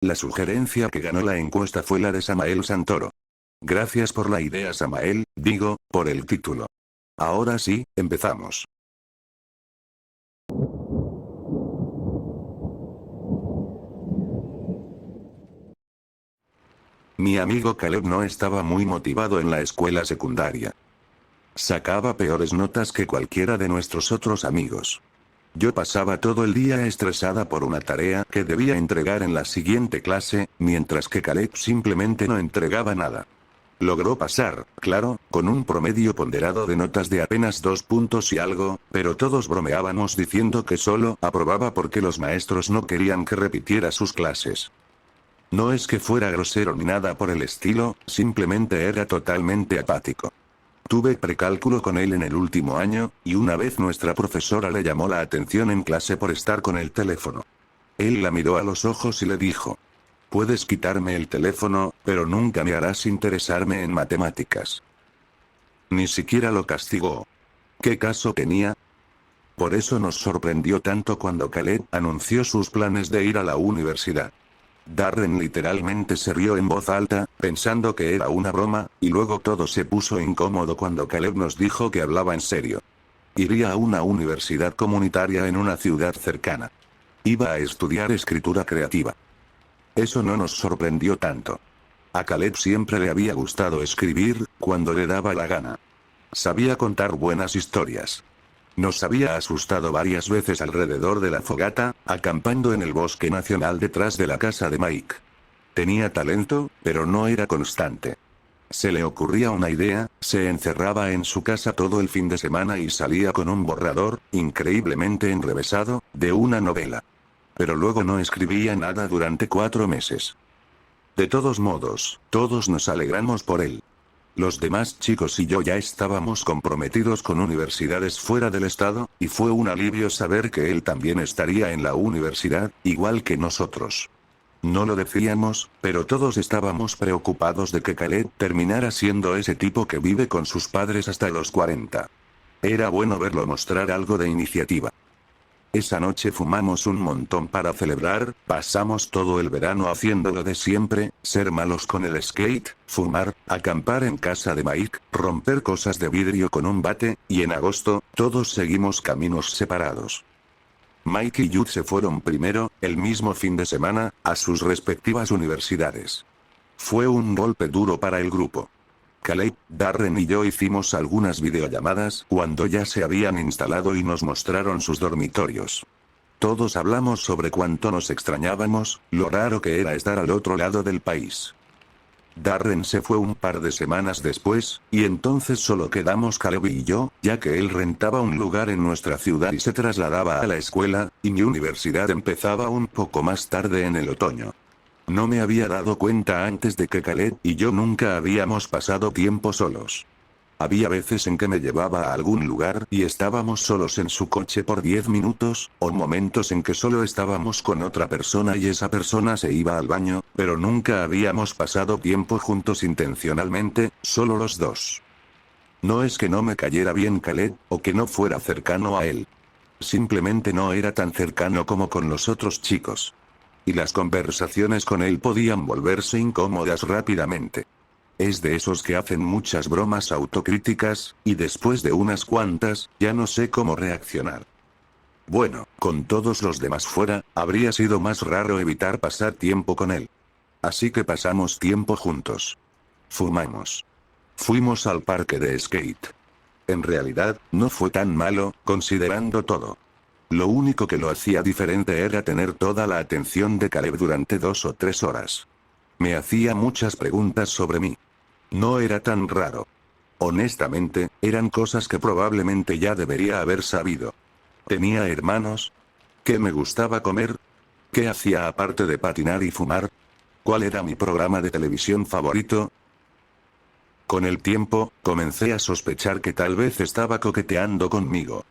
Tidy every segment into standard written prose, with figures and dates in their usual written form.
La sugerencia que ganó la encuesta fue la de Samael Santoro. Gracias por la idea, Samael, digo, por el título. Ahora sí, empezamos. Mi amigo Caleb no estaba muy motivado en la escuela secundaria. Sacaba peores notas que cualquiera de nuestros otros amigos. Yo pasaba todo el día estresada por una tarea que debía entregar en la siguiente clase, mientras que Caleb simplemente no entregaba nada. Logró pasar, claro, con un promedio ponderado de notas de apenas 2 puntos y algo, pero todos bromeábamos diciendo que solo aprobaba porque los maestros no querían que repitiera sus clases. No es que fuera grosero ni nada por el estilo, simplemente era totalmente apático. Tuve precálculo con él en el último año, y una vez nuestra profesora le llamó la atención en clase por estar con el teléfono. Él la miró a los ojos y le dijo: "Puedes quitarme el teléfono, pero nunca me harás interesarme en matemáticas". Ni siquiera lo castigó. ¿Qué caso tenía? Por eso nos sorprendió tanto cuando Caleb anunció sus planes de ir a la universidad. Darren literalmente se rió en voz alta, pensando que era una broma, y luego todo se puso incómodo cuando Caleb nos dijo que hablaba en serio. Iría a una universidad comunitaria en una ciudad cercana. Iba a estudiar escritura creativa. Eso no nos sorprendió tanto. A Caleb siempre le había gustado escribir, cuando le daba la gana. Sabía contar buenas historias. Nos había asustado varias veces alrededor de la fogata, acampando en el bosque nacional detrás de la casa de Mike. Tenía talento, pero no era constante. Se le ocurría una idea, se encerraba en su casa todo el fin de semana y salía con un borrador, increíblemente enrevesado, de una novela. Pero luego no escribía nada durante 4 meses. De todos modos, todos nos alegramos por él. Los demás chicos y yo ya estábamos comprometidos con universidades fuera del estado, y fue un alivio saber que él también estaría en la universidad, igual que nosotros. No lo decíamos, pero todos estábamos preocupados de que Caleb terminara siendo ese tipo que vive con sus padres hasta los 40. Era bueno verlo mostrar algo de iniciativa. Esa noche fumamos un montón para celebrar, pasamos todo el verano haciendo lo de siempre, ser malos con el skate, fumar, acampar en casa de Mike, romper cosas de vidrio con un bate, y en agosto, todos seguimos caminos separados. Mike y Jude se fueron primero, el mismo fin de semana, a sus respectivas universidades. Fue un golpe duro para el grupo. Caleb, Darren y yo hicimos algunas videollamadas cuando ya se habían instalado y nos mostraron sus dormitorios. Todos hablamos sobre cuánto nos extrañábamos, lo raro que era estar al otro lado del país. Darren se fue un par de semanas después, y entonces solo quedamos Caleb y yo, ya que él rentaba un lugar en nuestra ciudad y se trasladaba a la escuela, y mi universidad empezaba un poco más tarde en el otoño. No me había dado cuenta antes de que Caleb y yo nunca habíamos pasado tiempo solos. Había veces en que me llevaba a algún lugar y estábamos solos en su coche por 10 minutos, o momentos en que solo estábamos con otra persona y esa persona se iba al baño, pero nunca habíamos pasado tiempo juntos intencionalmente, solo los dos. No es que no me cayera bien Caleb, o que no fuera cercano a él. Simplemente no era tan cercano como con los otros chicos. Y las conversaciones con él podían volverse incómodas rápidamente. Es de esos que hacen muchas bromas autocríticas, y después de unas cuantas, ya no sé cómo reaccionar. Bueno, con todos los demás fuera, habría sido más raro evitar pasar tiempo con él. Así que pasamos tiempo juntos. Fumamos. Fuimos al parque de skate. En realidad, no fue tan malo, considerando todo. Lo único que lo hacía diferente era tener toda la atención de Caleb durante 2 o 3 horas. Me hacía muchas preguntas sobre mí. No era tan raro. Honestamente, eran cosas que probablemente ya debería haber sabido. ¿Tenía hermanos? ¿Qué me gustaba comer? ¿Qué hacía aparte de patinar y fumar? ¿Cuál era mi programa de televisión favorito? Con el tiempo, comencé a sospechar que tal vez estaba coqueteando conmigo.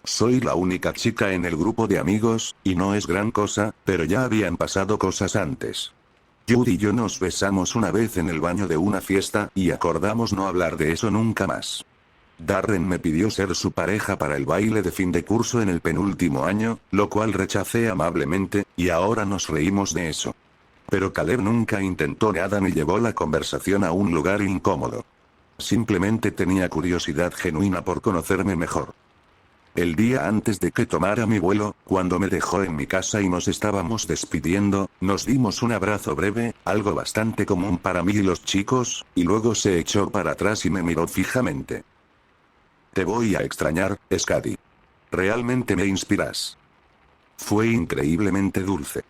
Soy la única chica en el grupo de amigos, y no es gran cosa, pero ya habían pasado cosas antes. Jude y yo nos besamos una vez en el baño de una fiesta, y acordamos no hablar de eso nunca más. Darren me pidió ser su pareja para el baile de fin de curso en el penúltimo año, lo cual rechacé amablemente, y ahora nos reímos de eso. Pero Caleb nunca intentó nada ni llevó la conversación a un lugar incómodo. Simplemente tenía curiosidad genuina por conocerme mejor. El día antes de que tomara mi vuelo, cuando me dejó en mi casa y nos estábamos despidiendo, nos dimos un abrazo breve, algo bastante común para mí y los chicos, y luego se echó para atrás y me miró fijamente. Te voy a extrañar, Scotty. Realmente me inspiras. Fue increíblemente dulce.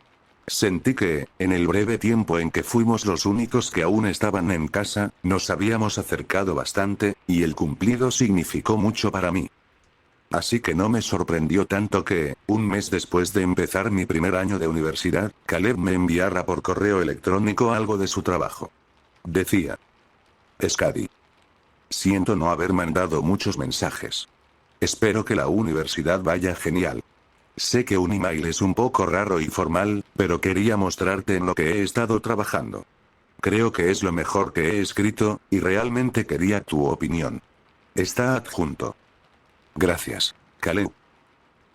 Sentí que, en el breve tiempo en que fuimos los únicos que aún estaban en casa, nos habíamos acercado bastante, y el cumplido significó mucho para mí. Así que no me sorprendió tanto que, un mes después de empezar mi primer año de universidad, Caleb me enviara por correo electrónico algo de su trabajo. Decía: Scotty. Siento no haber mandado muchos mensajes. Espero que la universidad vaya genial. Sé que un email es un poco raro y formal, pero quería mostrarte en lo que he estado trabajando. Creo que es lo mejor que he escrito, y realmente quería tu opinión. Está adjunto. Gracias, Caleb.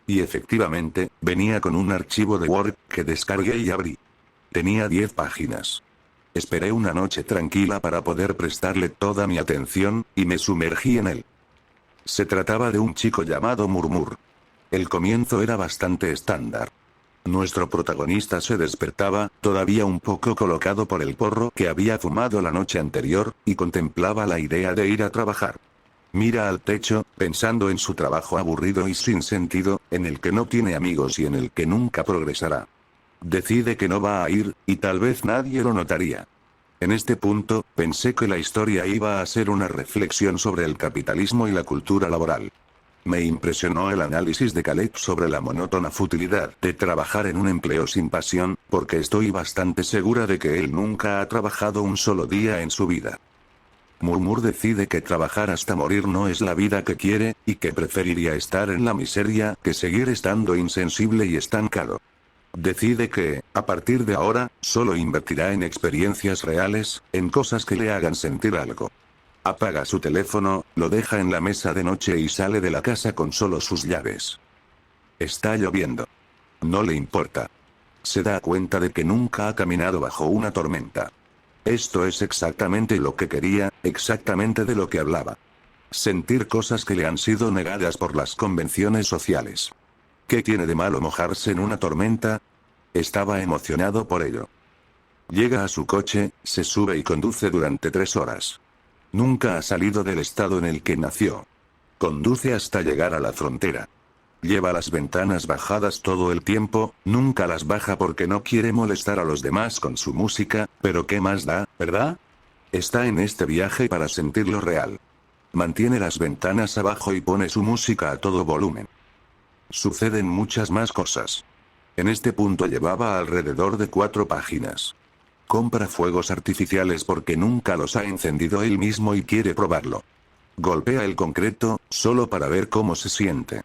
Y efectivamente, venía con un archivo de Word que descargué y abrí. Tenía 10 páginas. Esperé una noche tranquila para poder prestarle toda mi atención, y me sumergí en él. Se trataba de un chico llamado Murmur. El comienzo era bastante estándar. Nuestro protagonista se despertaba, todavía un poco colocado por el porro que había fumado la noche anterior, y contemplaba la idea de ir a trabajar. Mira al techo, pensando en su trabajo aburrido y sin sentido, en el que no tiene amigos y en el que nunca progresará. Decide que no va a ir, y tal vez nadie lo notaría. En este punto, pensé que la historia iba a ser una reflexión sobre el capitalismo y la cultura laboral. Me impresionó el análisis de Caleb sobre la monótona futilidad de trabajar en un empleo sin pasión, porque estoy bastante segura de que él nunca ha trabajado un solo día en su vida. Murmur decide que trabajar hasta morir no es la vida que quiere, y que preferiría estar en la miseria que seguir estando insensible y estancado. Decide que, a partir de ahora, solo invertirá en experiencias reales, en cosas que le hagan sentir algo. Apaga su teléfono, lo deja en la mesa de noche y sale de la casa con solo sus llaves. Está lloviendo. No le importa. Se da cuenta de que nunca ha caminado bajo una tormenta. Esto es exactamente lo que quería, exactamente de lo que hablaba. Sentir cosas que le han sido negadas por las convenciones sociales. ¿Qué tiene de malo mojarse en una tormenta? Estaba emocionado por ello. Llega a su coche, se sube y conduce durante 3 horas. Nunca ha salido del estado en el que nació. Conduce hasta llegar a la frontera. Lleva las ventanas bajadas todo el tiempo, nunca las baja porque no quiere molestar a los demás con su música, pero ¿qué más da, verdad? Está en este viaje para sentirlo real. Mantiene las ventanas abajo y pone su música a todo volumen. Suceden muchas más cosas. En este punto llevaba alrededor de 4 páginas. Compra fuegos artificiales porque nunca los ha encendido él mismo y quiere probarlo. Golpea el concreto, solo para ver cómo se siente.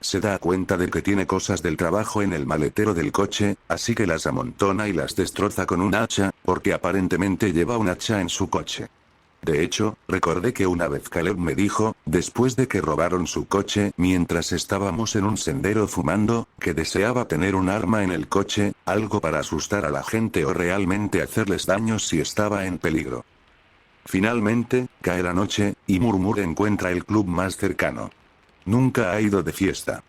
Se da cuenta de que tiene cosas del trabajo en el maletero del coche, así que las amontona y las destroza con un hacha, porque aparentemente lleva un hacha en su coche. De hecho, recordé que una vez Caleb me dijo, después de que robaron su coche, mientras estábamos en un sendero fumando, que deseaba tener un arma en el coche, algo para asustar a la gente o realmente hacerles daño si estaba en peligro. Finalmente, cae la noche, y Murmur encuentra el club más cercano. Nunca ha ido de fiesta.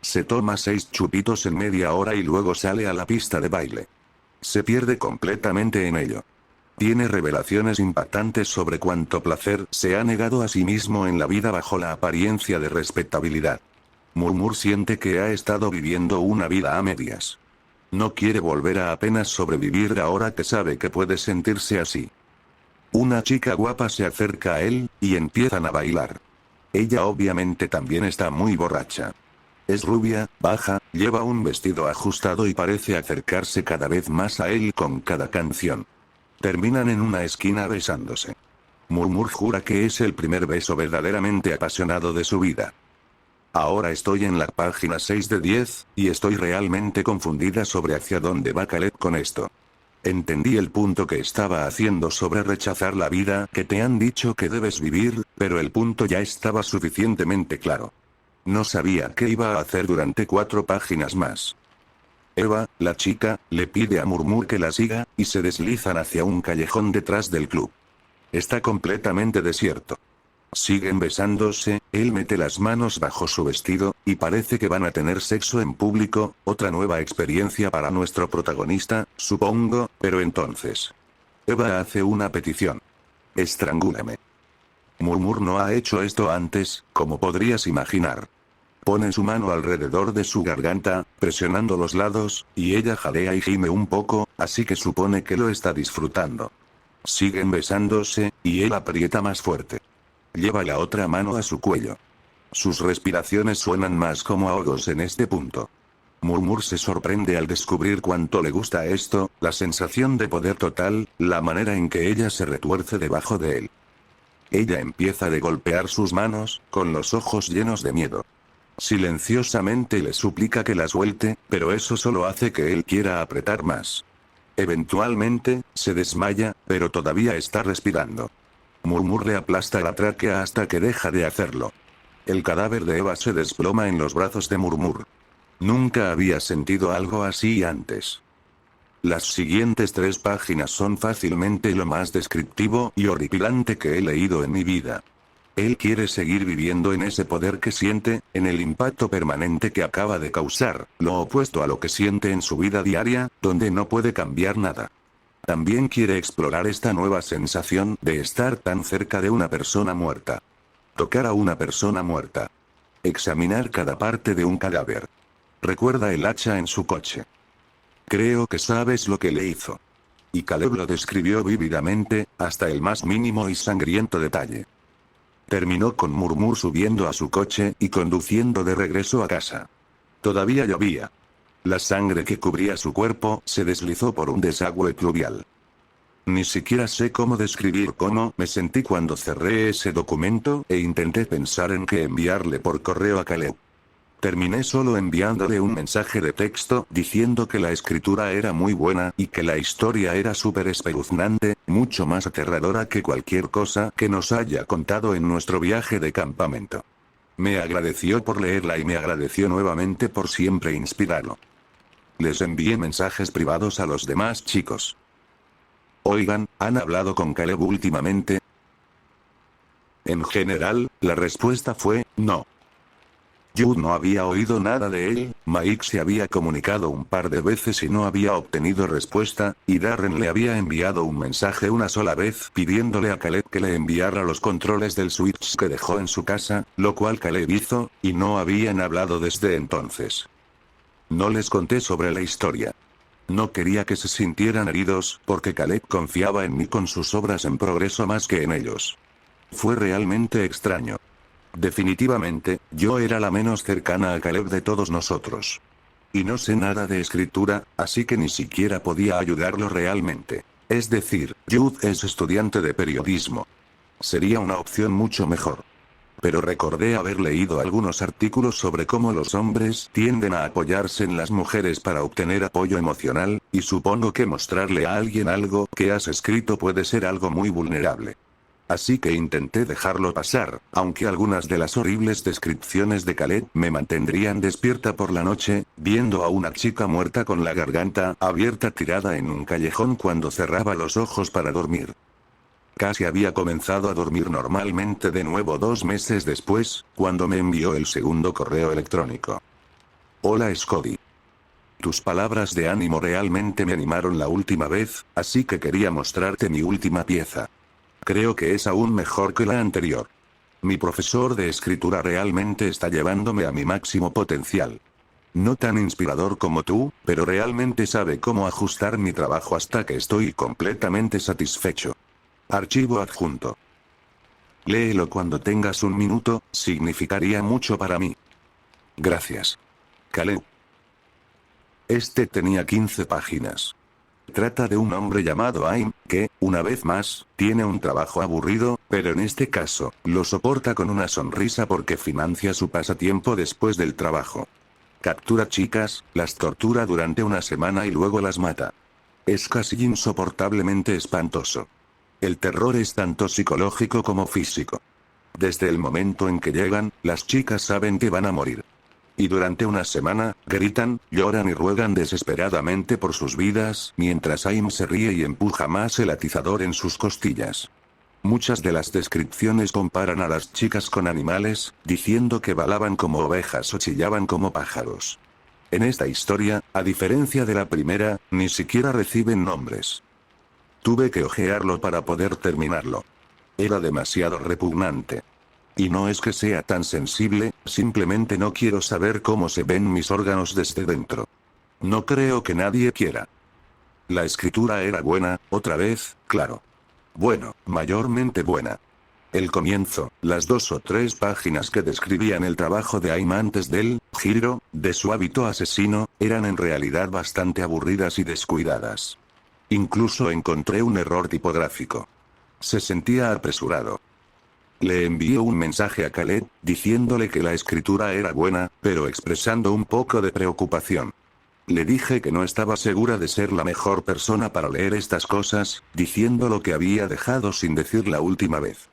Se toma 6 chupitos en media hora y luego sale a la pista de baile. Se pierde completamente en ello. Tiene revelaciones impactantes sobre cuánto placer se ha negado a sí mismo en la vida bajo la apariencia de respetabilidad. Murmur siente que ha estado viviendo una vida a medias. No quiere volver a apenas sobrevivir ahora que sabe que puede sentirse así. Una chica guapa se acerca a él, y empiezan a bailar. Ella obviamente también está muy borracha. Es rubia, baja, lleva un vestido ajustado y parece acercarse cada vez más a él con cada canción. Terminan en una esquina besándose. Murmur jura que es el primer beso verdaderamente apasionado de su vida. Ahora estoy en la página 6 de 10, y estoy realmente confundida sobre hacia dónde va Caleb con esto. Entendí el punto que estaba haciendo sobre rechazar la vida que te han dicho que debes vivir, pero el punto ya estaba suficientemente claro. No sabía qué iba a hacer durante 4 páginas más. Eva, la chica, le pide a Murmur que la siga, y se deslizan hacia un callejón detrás del club. Está completamente desierto. Siguen besándose, él mete las manos bajo su vestido, y parece que van a tener sexo en público, otra nueva experiencia para nuestro protagonista, supongo, pero entonces. Eva hace una petición. Estrangúlame. Murmur no ha hecho esto antes, como podrías imaginar. Pone su mano alrededor de su garganta, presionando los lados, y ella jadea y gime un poco, así que supone que lo está disfrutando. Siguen besándose, y él aprieta más fuerte. Lleva la otra mano a su cuello. Sus respiraciones suenan más como ahogos en este punto. Murmur se sorprende al descubrir cuánto le gusta esto, la sensación de poder total, la manera en que ella se retuerce debajo de él. Ella empieza a golpear sus manos, con los ojos llenos de miedo. Silenciosamente le suplica que la suelte, pero eso solo hace que él quiera apretar más. Eventualmente, se desmaya, pero todavía está respirando. Murmur le aplasta la tráquea hasta que deja de hacerlo. El cadáver de Eva se desploma en los brazos de Murmur. Nunca había sentido algo así antes. Las siguientes 3 páginas son fácilmente lo más descriptivo y horripilante que he leído en mi vida. Él quiere seguir viviendo en ese poder que siente, en el impacto permanente que acaba de causar, lo opuesto a lo que siente en su vida diaria, donde no puede cambiar nada. También quiere explorar esta nueva sensación de estar tan cerca de una persona muerta. Tocar a una persona muerta. Examinar cada parte de un cadáver. Recuerda el hacha en su coche. Creo que sabes lo que le hizo. Y Caleb lo describió vívidamente, hasta el más mínimo y sangriento detalle. Terminó con Murmur subiendo a su coche y conduciendo de regreso a casa. Todavía llovía. La sangre que cubría su cuerpo se deslizó por un desagüe pluvial. Ni siquiera sé cómo describir cómo me sentí cuando cerré ese documento e intenté pensar en qué enviarle por correo a Caleb. Terminé solo enviándole un mensaje de texto diciendo que la escritura era muy buena y que la historia era súper espeluznante, mucho más aterradora que cualquier cosa que nos haya contado en nuestro viaje de campamento. Me agradeció por leerla y me agradeció nuevamente por siempre inspirarlo. Les envié mensajes privados a los demás chicos. Oigan, ¿han hablado con Caleb últimamente? En general, la respuesta fue, no. Jude no había oído nada de él, Mike se había comunicado un par de veces y no había obtenido respuesta, y Darren le había enviado un mensaje una sola vez pidiéndole a Caleb que le enviara los controles del Switch que dejó en su casa, lo cual Caleb hizo, y no habían hablado desde entonces. No les conté sobre la historia. No quería que se sintieran heridos, porque Caleb confiaba en mí con sus obras en progreso más que en ellos. Fue realmente extraño. Definitivamente, yo era la menos cercana a Caleb de todos nosotros. Y no sé nada de escritura, así que ni siquiera podía ayudarlo realmente. Es decir, Jude es estudiante de periodismo. Sería una opción mucho mejor. Pero recordé haber leído algunos artículos sobre cómo los hombres tienden a apoyarse en las mujeres para obtener apoyo emocional, y supongo que mostrarle a alguien algo que has escrito puede ser algo muy vulnerable. Así que intenté dejarlo pasar, aunque algunas de las horribles descripciones de Caleb me mantendrían despierta por la noche, viendo a una chica muerta con la garganta abierta tirada en un callejón cuando cerraba los ojos para dormir. Casi había comenzado a dormir normalmente de nuevo 2 meses después, cuando me envió el segundo correo electrónico. Hola Scotty. Tus palabras de ánimo realmente me animaron la última vez, así que quería mostrarte mi última pieza. Creo que es aún mejor que la anterior. Mi profesor de escritura realmente está llevándome a mi máximo potencial. No tan inspirador como tú, pero realmente sabe cómo ajustar mi trabajo hasta que estoy completamente satisfecho. Archivo adjunto. Léelo cuando tengas un minuto, significaría mucho para mí. Gracias. Caleb. Este tenía 15 páginas. Trata de un hombre llamado Aim, que, una vez más, tiene un trabajo aburrido, pero en este caso, lo soporta con una sonrisa porque financia su pasatiempo después del trabajo. Captura chicas, las tortura durante una semana y luego las mata. Es casi insoportablemente espantoso. El terror es tanto psicológico como físico. Desde el momento en que llegan, las chicas saben que van a morir. Y durante una semana, gritan, lloran y ruegan desesperadamente por sus vidas, mientras Aim se ríe y empuja más el atizador en sus costillas. Muchas de las descripciones comparan a las chicas con animales, diciendo que balaban como ovejas o chillaban como pájaros. En esta historia, a diferencia de la primera, ni siquiera reciben nombres. Tuve que hojearlo para poder terminarlo. Era demasiado repugnante. Y no es que sea tan sensible, simplemente no quiero saber cómo se ven mis órganos desde dentro. No creo que nadie quiera. La escritura era buena, otra vez, claro. Bueno, mayormente buena. El comienzo, las 2 o 3 páginas que describían el trabajo de Aim antes del giro de su hábito asesino, eran en realidad bastante aburridas y descuidadas. Incluso encontré un error tipográfico. Se sentía apresurado. Le envié un mensaje a Caleb, diciéndole que la escritura era buena, pero expresando un poco de preocupación. Le dije que no estaba segura de ser la mejor persona para leer estas cosas, diciendo lo que había dejado sin decir la última vez.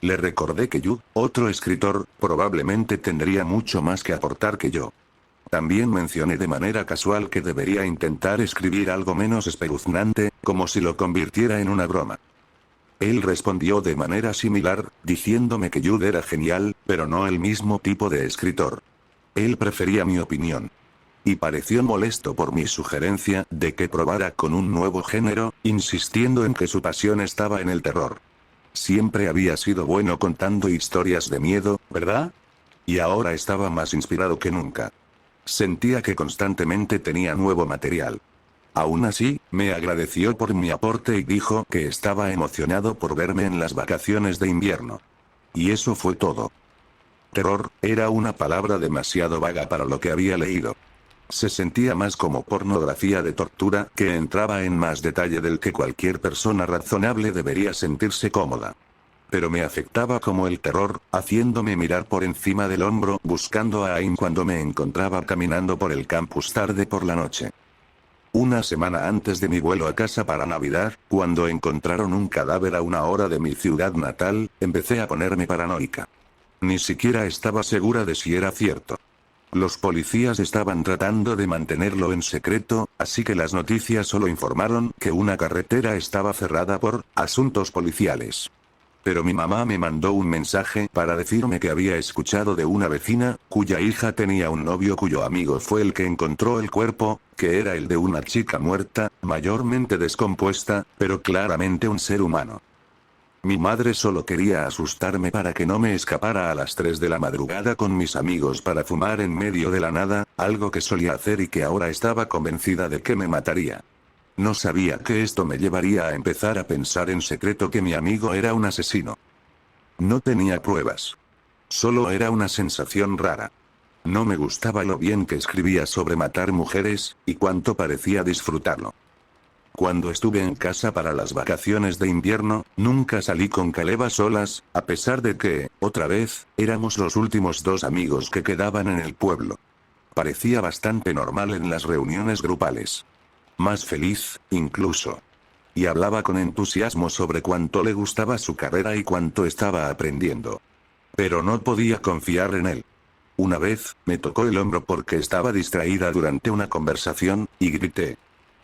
Le recordé que Jude, otro escritor, probablemente tendría mucho más que aportar que yo. También mencioné de manera casual que debería intentar escribir algo menos espeluznante, como si lo convirtiera en una broma. Él respondió de manera similar, diciéndome que Jude era genial, pero no el mismo tipo de escritor. Él prefería mi opinión. Y pareció molesto por mi sugerencia de que probara con un nuevo género, insistiendo en que su pasión estaba en el terror. Siempre había sido bueno contando historias de miedo, ¿verdad? Y ahora estaba más inspirado que nunca. Sentía que constantemente tenía nuevo material. Aún así, me agradeció por mi aporte y dijo que estaba emocionado por verme en las vacaciones de invierno. Y eso fue todo. Terror, era una palabra demasiado vaga para lo que había leído. Se sentía más como pornografía de tortura, que entraba en más detalle del que cualquier persona razonable debería sentirse cómoda. Pero me afectaba como el terror, haciéndome mirar por encima del hombro buscando a Aim cuando me encontraba caminando por el campus tarde por la noche. Una semana antes de mi vuelo a casa para Navidad, cuando encontraron un cadáver a 1 hora de mi ciudad natal, empecé a ponerme paranoica. Ni siquiera estaba segura de si era cierto. Los policías estaban tratando de mantenerlo en secreto, así que las noticias solo informaron que una carretera estaba cerrada por asuntos policiales. Pero mi mamá me mandó un mensaje para decirme que había escuchado de una vecina, cuya hija tenía un novio cuyo amigo fue el que encontró el cuerpo, que era el de una chica muerta, mayormente descompuesta, pero claramente un ser humano. Mi madre solo quería asustarme para que no me escapara a las 3 de la madrugada con mis amigos para fumar en medio de la nada, algo que solía hacer y que ahora estaba convencida de que me mataría. No sabía que esto me llevaría a empezar a pensar en secreto que mi amigo era un asesino. No tenía pruebas. Solo era una sensación rara. No me gustaba lo bien que escribía sobre matar mujeres, y cuánto parecía disfrutarlo. Cuando estuve en casa para las vacaciones de invierno, nunca salí con Caleb a solas, a pesar de que, otra vez, éramos los últimos 2 amigos que quedaban en el pueblo. Parecía bastante normal en las reuniones grupales. Más feliz, incluso. Y hablaba con entusiasmo sobre cuánto le gustaba su carrera y cuánto estaba aprendiendo. Pero no podía confiar en él. Una vez, me tocó el hombro porque estaba distraída durante una conversación, y grité.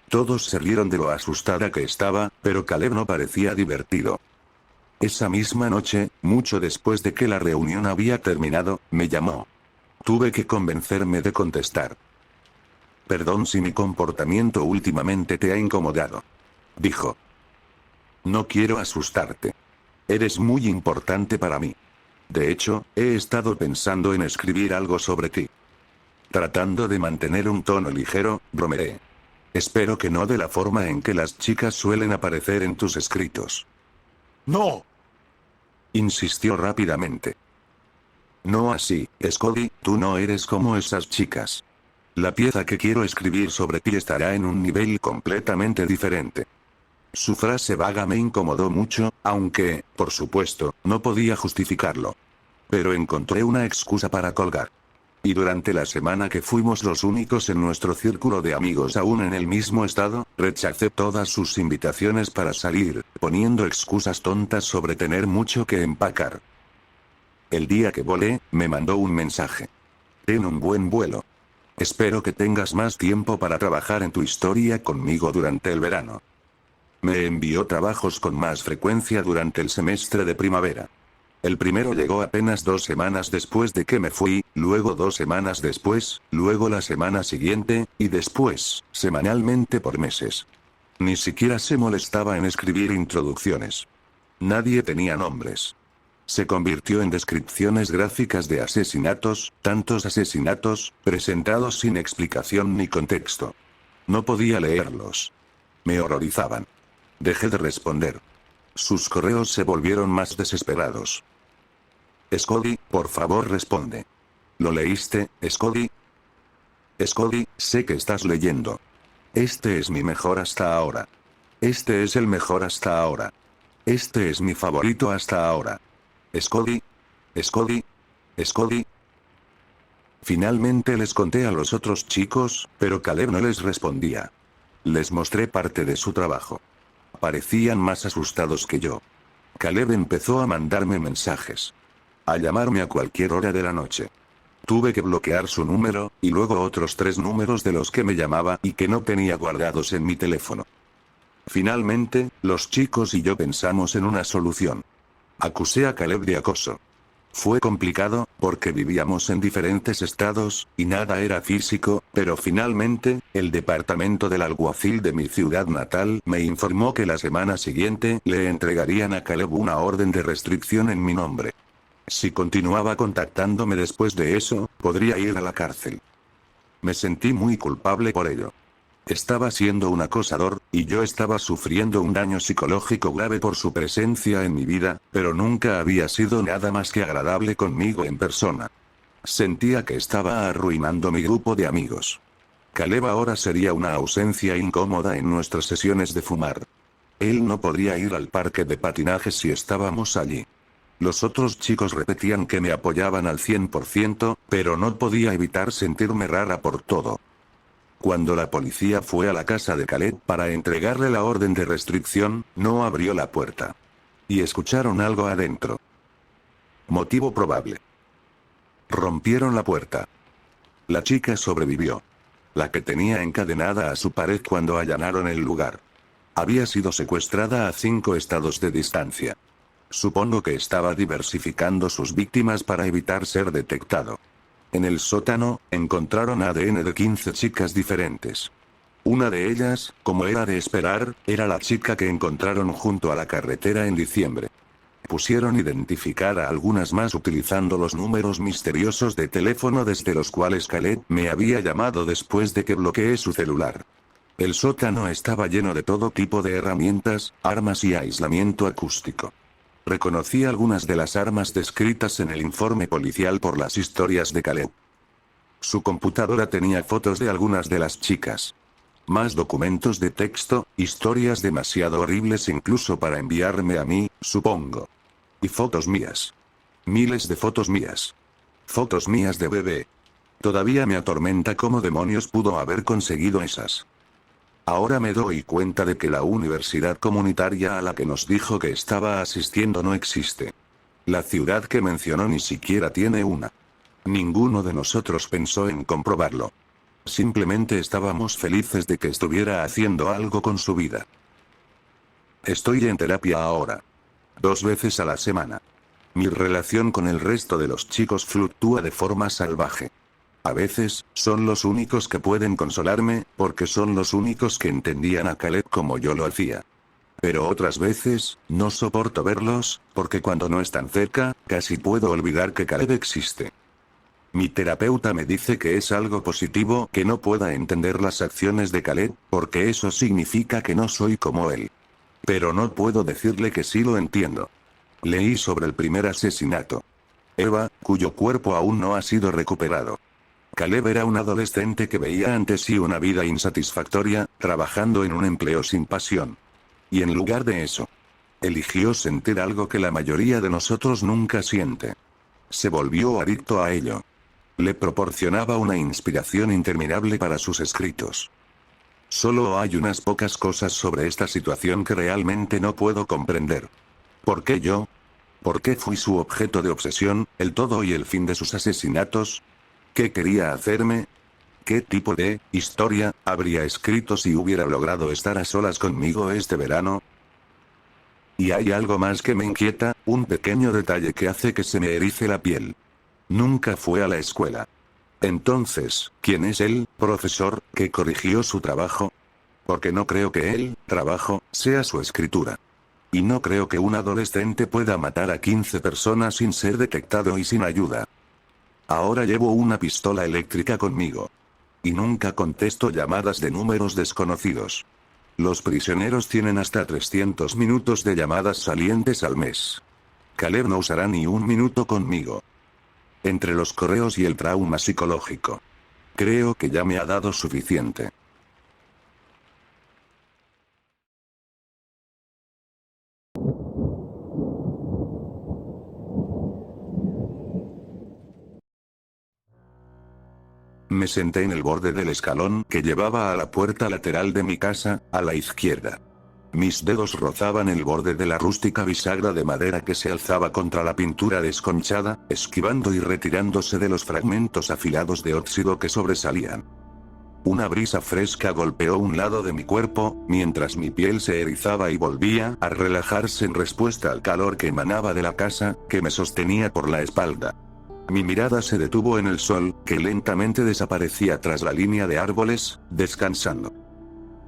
Todos se rieron de lo asustada que estaba, pero Caleb no parecía divertido. Esa misma noche, mucho después de que la reunión había terminado, me llamó. Tuve que convencerme de contestar. Perdón si mi comportamiento últimamente te ha incomodado. Dijo. No quiero asustarte. Eres muy importante para mí. De hecho, he estado pensando en escribir algo sobre ti. Tratando de mantener un tono ligero, bromeé. Espero que no de la forma en que las chicas suelen aparecer en tus escritos. ¡No! Insistió rápidamente. No así, Scotty, tú no eres como esas chicas. La pieza que quiero escribir sobre ti estará en un nivel completamente diferente. Su frase vaga me incomodó mucho, aunque, por supuesto, no podía justificarlo. Pero encontré una excusa para colgar. Y durante la semana que fuimos los únicos en nuestro círculo de amigos aún en el mismo estado, rechacé todas sus invitaciones para salir, poniendo excusas tontas sobre tener mucho que empacar. El día que volé, me mandó un mensaje. Ten un buen vuelo. Espero que tengas más tiempo para trabajar en tu historia conmigo durante el verano. Me envió trabajos con más frecuencia durante el semestre de primavera. El primero llegó apenas 2 semanas después de que me fui, luego 2 semanas después, luego la semana siguiente, y después, semanalmente por meses. Ni siquiera se molestaba en escribir introducciones. Nadie tenía nombres. Se convirtió en descripciones gráficas de asesinatos, tantos asesinatos, presentados sin explicación ni contexto. No podía leerlos. Me horrorizaban. Dejé de responder. Sus correos se volvieron más desesperados. Scotty, por favor responde. ¿Lo leíste, Scotty? Scotty, sé que estás leyendo. Este es mi mejor hasta ahora. Este es el mejor hasta ahora. Este es mi favorito hasta ahora. Scotty. Scotty. Scotty. Finalmente les conté a los otros chicos, pero Caleb no les respondía. Les mostré parte de su trabajo. Parecían más asustados que yo. Caleb empezó a mandarme mensajes. A llamarme a cualquier hora de la noche. Tuve que bloquear su número, y luego otros 3 números de los que me llamaba y que no tenía guardados en mi teléfono. Finalmente, los chicos y yo pensamos en una solución. Acusé a Caleb de acoso. Fue complicado, porque vivíamos en diferentes estados, y nada era físico, pero finalmente, el departamento del alguacil de mi ciudad natal me informó que la semana siguiente le entregarían a Caleb una orden de restricción en mi nombre. Si continuaba contactándome después de eso, podría ir a la cárcel. Me sentí muy culpable por ello. Estaba siendo un acosador, y yo estaba sufriendo un daño psicológico grave por su presencia en mi vida, pero nunca había sido nada más que agradable conmigo en persona. Sentía que estaba arruinando mi grupo de amigos. Caleb ahora sería una ausencia incómoda en nuestras sesiones de fumar. Él no podría ir al parque de patinaje si estábamos allí. Los otros chicos repetían que me apoyaban al 100%, pero no podía evitar sentirme rara por todo. Cuando la policía fue a la casa de Caleb para entregarle la orden de restricción, no abrió la puerta. Y escucharon algo adentro. Motivo probable. Rompieron la puerta. La chica sobrevivió. La que tenía encadenada a su pared cuando allanaron el lugar. Había sido secuestrada a 5 estados de distancia. Supongo que estaba diversificando sus víctimas para evitar ser detectado. En el sótano, encontraron ADN de 15 chicas diferentes. Una de ellas, como era de esperar, era la chica que encontraron junto a la carretera en diciembre. Pusieron identificar a algunas más utilizando los números misteriosos de teléfono desde los cuales Caleb me había llamado después de que bloqueé su celular. El sótano estaba lleno de todo tipo de herramientas, armas y aislamiento acústico. Reconocí algunas de las armas descritas en el informe policial por las historias de Caleb. Su computadora tenía fotos de algunas de las chicas. Más documentos de texto, historias demasiado horribles incluso para enviarme a mí, supongo. Y fotos mías. Miles de fotos mías. Fotos mías de bebé. Todavía me atormenta cómo demonios pudo haber conseguido esas. Ahora me doy cuenta de que la universidad comunitaria a la que nos dijo que estaba asistiendo no existe. La ciudad que mencionó ni siquiera tiene una. Ninguno de nosotros pensó en comprobarlo. Simplemente estábamos felices de que estuviera haciendo algo con su vida. Estoy en terapia ahora. 2 veces a la semana. Mi relación con el resto de los chicos fluctúa de forma salvaje. A veces, son los únicos que pueden consolarme, porque son los únicos que entendían a Caleb como yo lo hacía. Pero otras veces, no soporto verlos, porque cuando no están cerca, casi puedo olvidar que Caleb existe. Mi terapeuta me dice que es algo positivo que no pueda entender las acciones de Caleb, porque eso significa que no soy como él. Pero no puedo decirle que sí lo entiendo. Leí sobre el primer asesinato. Eva, cuyo cuerpo aún no ha sido recuperado. Caleb era un adolescente que veía ante sí una vida insatisfactoria, trabajando en un empleo sin pasión. Y en lugar de eso, eligió sentir algo que la mayoría de nosotros nunca siente. Se volvió adicto a ello. Le proporcionaba una inspiración interminable para sus escritos. Solo hay unas pocas cosas sobre esta situación que realmente no puedo comprender. ¿Por qué yo? ¿Por qué fui su objeto de obsesión, el todo y el fin de sus asesinatos? ¿Qué quería hacerme? ¿Qué tipo de historia habría escrito si hubiera logrado estar a solas conmigo este verano? Y hay algo más que me inquieta, un pequeño detalle que hace que se me erice la piel. Nunca fue a la escuela. Entonces, ¿quién es el profesor que corrigió su trabajo? Porque no creo que el trabajo sea su escritura. Y no creo que un adolescente pueda matar a 15 personas sin ser detectado y sin ayuda. Ahora llevo una pistola eléctrica conmigo. Y nunca contesto llamadas de números desconocidos. Los prisioneros tienen hasta 300 minutos de llamadas salientes al mes. Caleb no usará ni un minuto conmigo. Entre los correos y el trauma psicológico. Creo que ya me ha dado suficiente. Me senté en el borde del escalón que llevaba a la puerta lateral de mi casa, a la izquierda. Mis dedos rozaban el borde de la rústica bisagra de madera que se alzaba contra la pintura desconchada, esquivando y retirándose de los fragmentos afilados de óxido que sobresalían. Una brisa fresca golpeó un lado de mi cuerpo, mientras mi piel se erizaba y volvía a relajarse en respuesta al calor que emanaba de la casa, que me sostenía por la espalda. Mi mirada se detuvo en el sol, que lentamente desaparecía tras la línea de árboles, descansando.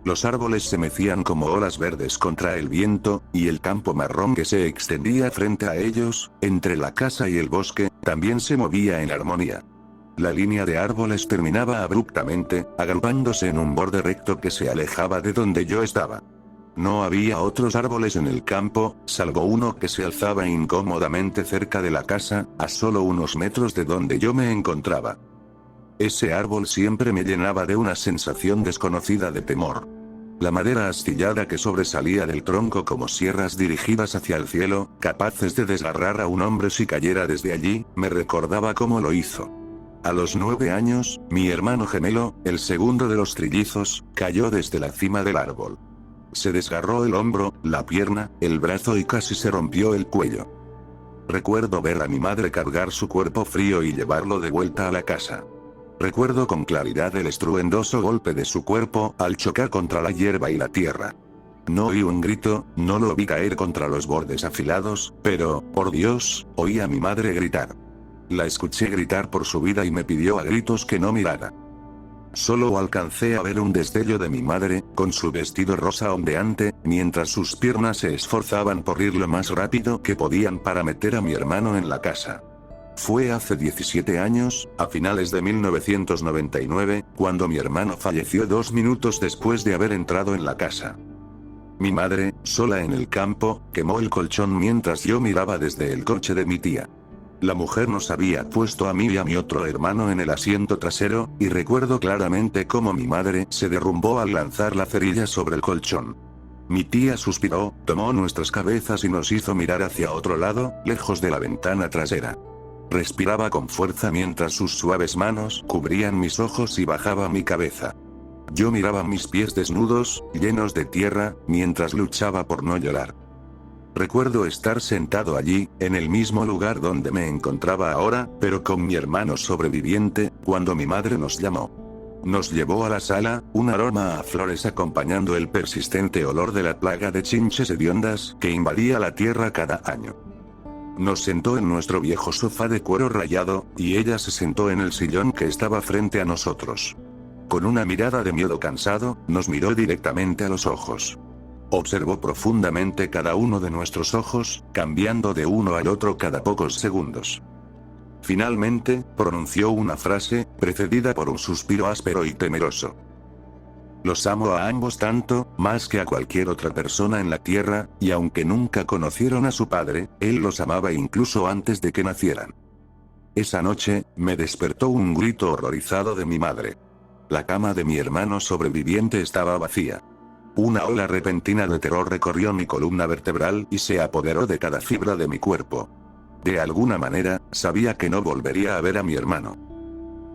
Los árboles se mecían como olas verdes contra el viento, y el campo marrón que se extendía frente a ellos, entre la casa y el bosque, también se movía en armonía. La línea de árboles terminaba abruptamente, agrupándose en un borde recto que se alejaba de donde yo estaba. No había otros árboles en el campo, salvo uno que se alzaba incómodamente cerca de la casa, a solo unos metros de donde yo me encontraba. Ese árbol siempre me llenaba de una sensación desconocida de temor. La madera astillada que sobresalía del tronco como sierras dirigidas hacia el cielo, capaces de desgarrar a un hombre si cayera desde allí, me recordaba cómo lo hizo. A los 9 años, mi hermano gemelo, el segundo de los trillizos, cayó desde la cima del árbol. Se desgarró el hombro, la pierna, el brazo y casi se rompió el cuello. Recuerdo ver a mi madre cargar su cuerpo frío y llevarlo de vuelta a la casa. Recuerdo con claridad el estruendoso golpe de su cuerpo al chocar contra la hierba y la tierra. No oí un grito, no lo vi caer contra los bordes afilados, pero, por Dios, oí a mi madre gritar. La escuché gritar por su vida y me pidió a gritos que no mirara. Solo alcancé a ver un destello de mi madre, con su vestido rosa ondeante, mientras sus piernas se esforzaban por ir lo más rápido que podían para meter a mi hermano en la casa. Fue hace 17 años, a finales de 1999, cuando mi hermano falleció 2 minutos después de haber entrado en la casa. Mi madre, sola en el campo, quemó el colchón mientras yo miraba desde el coche de mi tía. La mujer nos había puesto a mí y a mi otro hermano en el asiento trasero, y recuerdo claramente cómo mi madre se derrumbó al lanzar la cerilla sobre el colchón. Mi tía suspiró, tomó nuestras cabezas y nos hizo mirar hacia otro lado, lejos de la ventana trasera. Respiraba con fuerza mientras sus suaves manos cubrían mis ojos y bajaba mi cabeza. Yo miraba mis pies desnudos, llenos de tierra, mientras luchaba por no llorar. Recuerdo estar sentado allí, en el mismo lugar donde me encontraba ahora, pero con mi hermano sobreviviente, cuando mi madre nos llamó. Nos llevó a la sala, un aroma a flores acompañando el persistente olor de la plaga de chinches hediondas que invadía la tierra cada año. Nos sentó en nuestro viejo sofá de cuero rayado, y ella se sentó en el sillón que estaba frente a nosotros. Con una mirada de miedo cansado, nos miró directamente a los ojos. Observó profundamente cada uno de nuestros ojos, cambiando de uno al otro cada pocos segundos. Finalmente, pronunció una frase, precedida por un suspiro áspero y temeroso. Los amo a ambos tanto, más que a cualquier otra persona en la tierra, y aunque nunca conocieron a su padre, él los amaba incluso antes de que nacieran. Esa noche, me despertó un grito horrorizado de mi madre. La cama de mi hermano sobreviviente estaba vacía. Una ola repentina de terror recorrió mi columna vertebral y se apoderó de cada fibra de mi cuerpo. De alguna manera, sabía que no volvería a ver a mi hermano.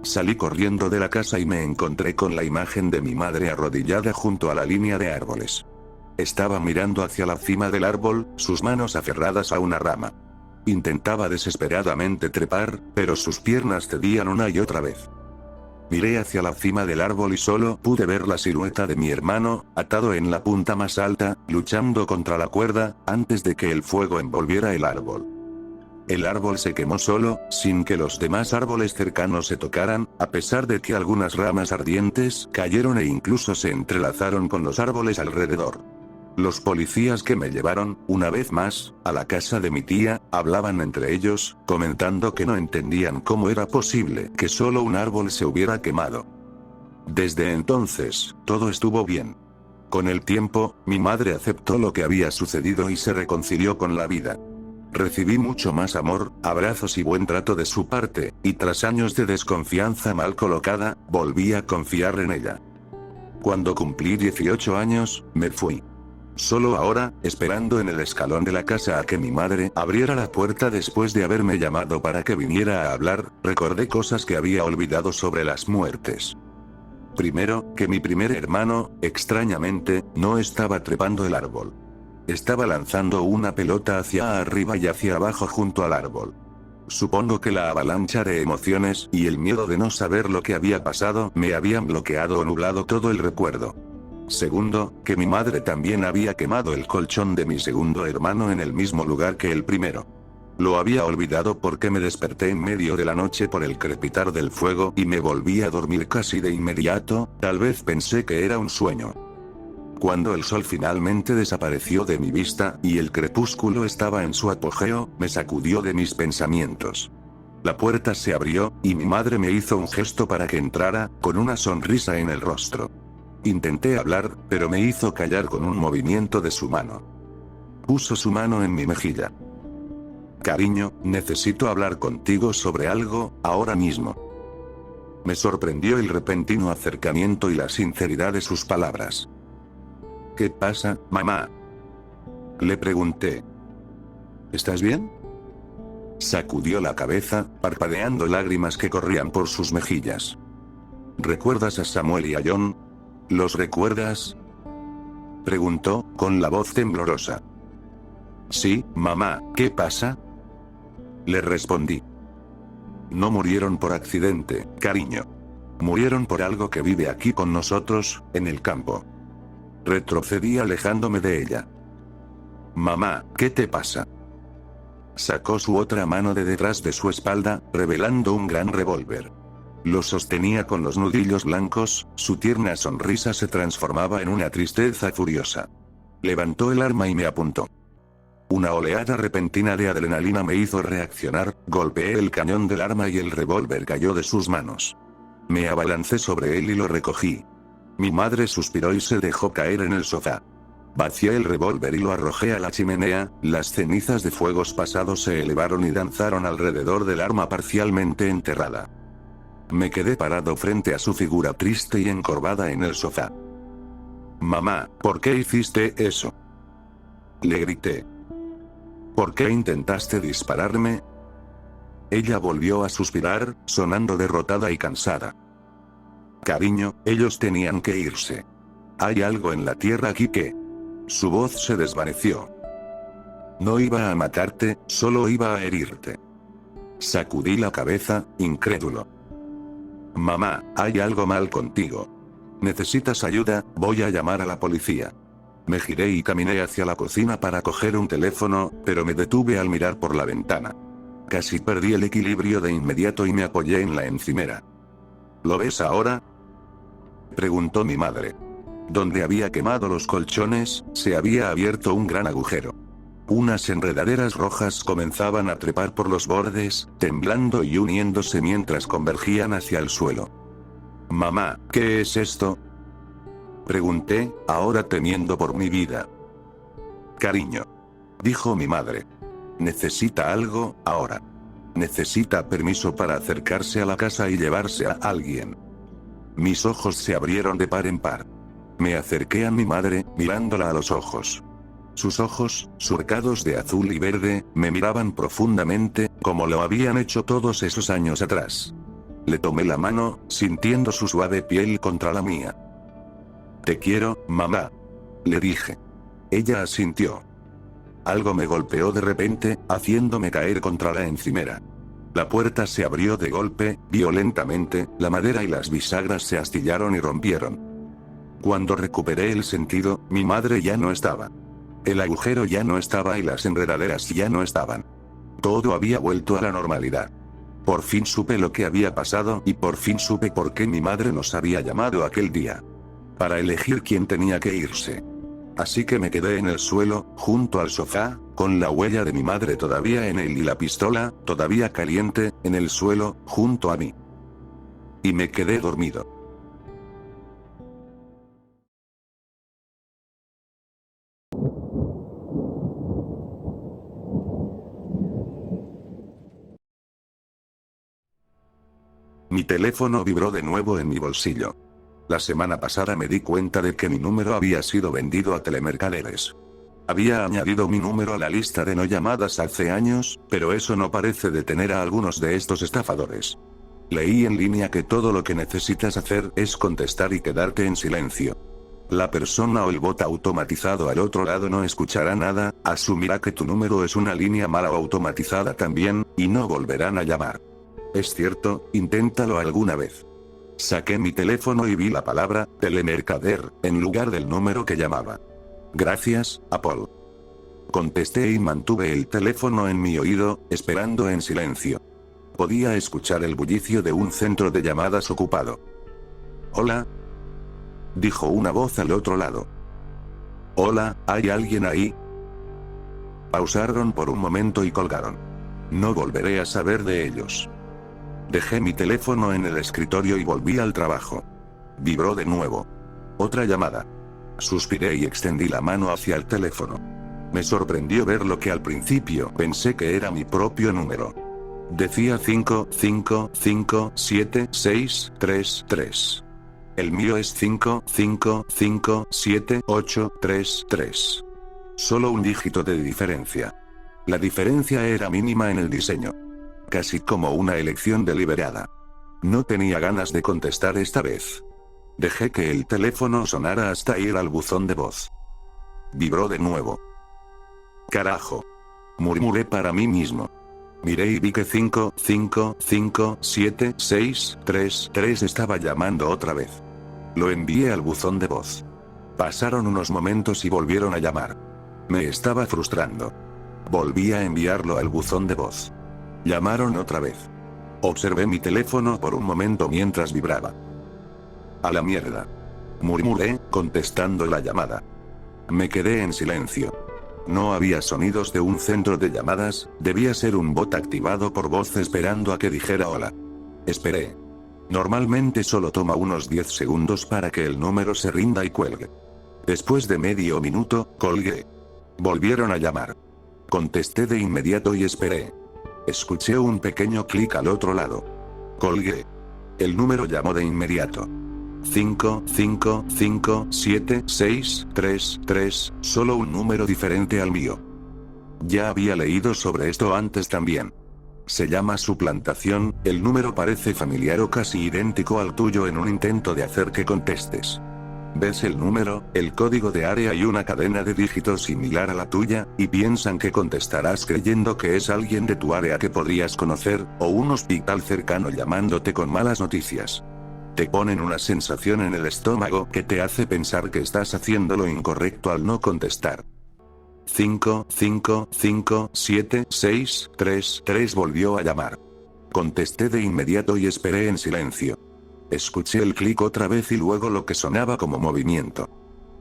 Salí corriendo de la casa y me encontré con la imagen de mi madre arrodillada junto a la línea de árboles. Estaba mirando hacia la cima del árbol, sus manos aferradas a una rama. Intentaba desesperadamente trepar, pero sus piernas cedían una y otra vez. Miré hacia la cima del árbol y solo pude ver la silueta de mi hermano, atado en la punta más alta, luchando contra la cuerda, antes de que el fuego envolviera el árbol. El árbol se quemó solo, sin que los demás árboles cercanos se tocaran, a pesar de que algunas ramas ardientes cayeron e incluso se entrelazaron con los árboles alrededor. Los policías que me llevaron, una vez más, a la casa de mi tía, hablaban entre ellos, comentando que no entendían cómo era posible que solo un árbol se hubiera quemado. Desde entonces, todo estuvo bien. Con el tiempo, mi madre aceptó lo que había sucedido y se reconcilió con la vida. Recibí mucho más amor, abrazos y buen trato de su parte, y tras años de desconfianza mal colocada, volví a confiar en ella. Cuando cumplí 18 años, me fui. Solo ahora, esperando en el escalón de la casa a que mi madre abriera la puerta después de haberme llamado para que viniera a hablar, recordé cosas que había olvidado sobre las muertes. Primero, que mi primer hermano, extrañamente, no estaba trepando el árbol. Estaba lanzando una pelota hacia arriba y hacia abajo junto al árbol. Supongo que la avalancha de emociones y el miedo de no saber lo que había pasado me habían bloqueado o nublado todo el recuerdo. Segundo, que mi madre también había quemado el colchón de mi segundo hermano en el mismo lugar que el primero. Lo había olvidado porque me desperté en medio de la noche por el crepitar del fuego y me volví a dormir casi de inmediato, tal vez pensé que era un sueño. Cuando el sol finalmente desapareció de mi vista y el crepúsculo estaba en su apogeo, me sacudió de mis pensamientos. La puerta se abrió, y mi madre me hizo un gesto para que entrara, con una sonrisa en el rostro. Intenté hablar, pero me hizo callar con un movimiento de su mano. Puso su mano en mi mejilla. Cariño, necesito hablar contigo sobre algo, ahora mismo. Me sorprendió el repentino acercamiento y la sinceridad de sus palabras. ¿Qué pasa, mamá? Le pregunté. ¿Estás bien? Sacudió la cabeza, parpadeando lágrimas que corrían por sus mejillas. ¿Recuerdas a Samuel y a John? ¿Los recuerdas? Preguntó, con la voz temblorosa. Sí, mamá, ¿qué pasa? Le respondí. No murieron por accidente, cariño. Murieron por algo que vive aquí con nosotros, en el campo. Retrocedí alejándome de ella. Mamá, ¿qué te pasa? Sacó su otra mano de detrás de su espalda, revelando un gran revólver. Lo sostenía con los nudillos blancos, su tierna sonrisa se transformaba en una tristeza furiosa. Levantó el arma y me apuntó. Una oleada repentina de adrenalina me hizo reaccionar, golpeé el cañón del arma y el revólver cayó de sus manos. Me abalancé sobre él y lo recogí. Mi madre suspiró y se dejó caer en el sofá. Vacié el revólver y lo arrojé a la chimenea, las cenizas de fuegos pasados se elevaron y danzaron alrededor del arma parcialmente enterrada. Me quedé parado frente a su figura triste y encorvada en el sofá. Mamá, ¿por qué hiciste eso? Le grité. ¿Por qué intentaste dispararme? Ella volvió a suspirar, sonando derrotada y cansada. Cariño, ellos tenían que irse. Hay algo en la tierra aquí que... Su voz se desvaneció. No iba a matarte, solo iba a herirte. Sacudí la cabeza, incrédulo. Mamá, hay algo mal contigo. ¿Necesitas ayuda? Voy a llamar a la policía. Me giré y caminé hacia la cocina para coger un teléfono, pero me detuve al mirar por la ventana. Casi perdí el equilibrio de inmediato y me apoyé en la encimera. ¿Lo ves ahora?, preguntó mi madre. Donde había quemado los colchones, se había abierto un gran agujero. Unas enredaderas rojas comenzaban a trepar por los bordes, temblando y uniéndose mientras convergían hacia el suelo. Mamá, ¿qué es esto?, pregunté, ahora temiendo por mi vida. Cariño, dijo mi madre. Necesita algo, ahora. Necesita permiso para acercarse a la casa y llevarse a alguien. Mis ojos se abrieron de par en par. Me acerqué a mi madre, mirándola a los ojos. Sus ojos, surcados de azul y verde, me miraban profundamente, como lo habían hecho todos esos años atrás. Le tomé la mano, sintiendo su suave piel contra la mía. Te quiero, mamá, le dije. Ella asintió. Algo me golpeó de repente, haciéndome caer contra la encimera. La puerta se abrió de golpe, violentamente, la madera y las bisagras se astillaron y rompieron. Cuando recuperé el sentido, mi madre ya no estaba. El agujero ya no estaba y las enredaderas ya no estaban. Todo había vuelto a la normalidad. Por fin supe lo que había pasado y por fin supe por qué mi madre nos había llamado aquel día. Para elegir quién tenía que irse. Así que me quedé en el suelo, junto al sofá, con la huella de mi madre todavía en él y la pistola, todavía caliente, en el suelo, junto a mí. Y me quedé dormido. Mi teléfono vibró de nuevo en mi bolsillo. La semana pasada me di cuenta de que mi número había sido vendido a telemercaderes. Había añadido mi número a la lista de no llamadas hace años, pero eso no parece detener a algunos de estos estafadores. Leí en línea que todo lo que necesitas hacer es contestar y quedarte en silencio. La persona o el bot automatizado al otro lado no escuchará nada, asumirá que tu número es una línea mala o automatizada también, y no volverán a llamar. Es cierto, inténtalo alguna vez. Saqué mi teléfono y vi la palabra telemercader en lugar del número que llamaba. Gracias, Apple. Contesté y mantuve el teléfono en mi oído, esperando en silencio. Podía escuchar el bullicio de un centro de llamadas ocupado. Hola, dijo una voz al otro lado. Hola, ¿hay alguien ahí? Pausaron por un momento y colgaron. No volveré a saber de ellos. Dejé mi teléfono en el escritorio y volví al trabajo. Vibró de nuevo. Otra llamada. Suspiré y extendí la mano hacia el teléfono. Me sorprendió ver lo que al principio pensé que era mi propio número. Decía 5557633. El mío es 5557833. Solo un dígito de diferencia. La diferencia era mínima en el diseño. Casi como una elección deliberada. No tenía ganas de contestar esta vez. Dejé que el teléfono sonara hasta ir al buzón de voz. Vibró de nuevo. Carajo. Murmuré para mí mismo. Miré y vi que 5557633 estaba llamando otra vez. Lo envié al buzón de voz. Pasaron unos momentos y volvieron a llamar. Me estaba frustrando. Volví a enviarlo al buzón de voz. Llamaron otra vez. Observé mi teléfono por un momento mientras vibraba. A la mierda. Murmuré, contestando la llamada. Me quedé en silencio. No había sonidos de un centro de llamadas, debía ser un bot activado por voz esperando a que dijera hola. Esperé. Normalmente solo toma unos 10 segundos para que el número se rinda y cuelgue. Después de medio minuto, colgué. Volvieron a llamar. Contesté de inmediato y esperé. Escuché un pequeño clic al otro lado. Colgué. El número llamó de inmediato. 5557633, solo un número diferente al mío. Ya había leído sobre esto antes también. Se llama suplantación, el número parece familiar o casi idéntico al tuyo en un intento de hacer que contestes. Ves el número, el código de área y una cadena de dígitos similar a la tuya, y piensan que contestarás creyendo que es alguien de tu área que podrías conocer, o un hospital cercano llamándote con malas noticias. Te ponen una sensación en el estómago que te hace pensar que estás haciendo lo incorrecto al no contestar. 5557633 volvió a llamar. Contesté de inmediato y esperé en silencio. Escuché el clic otra vez y luego lo que sonaba como movimiento.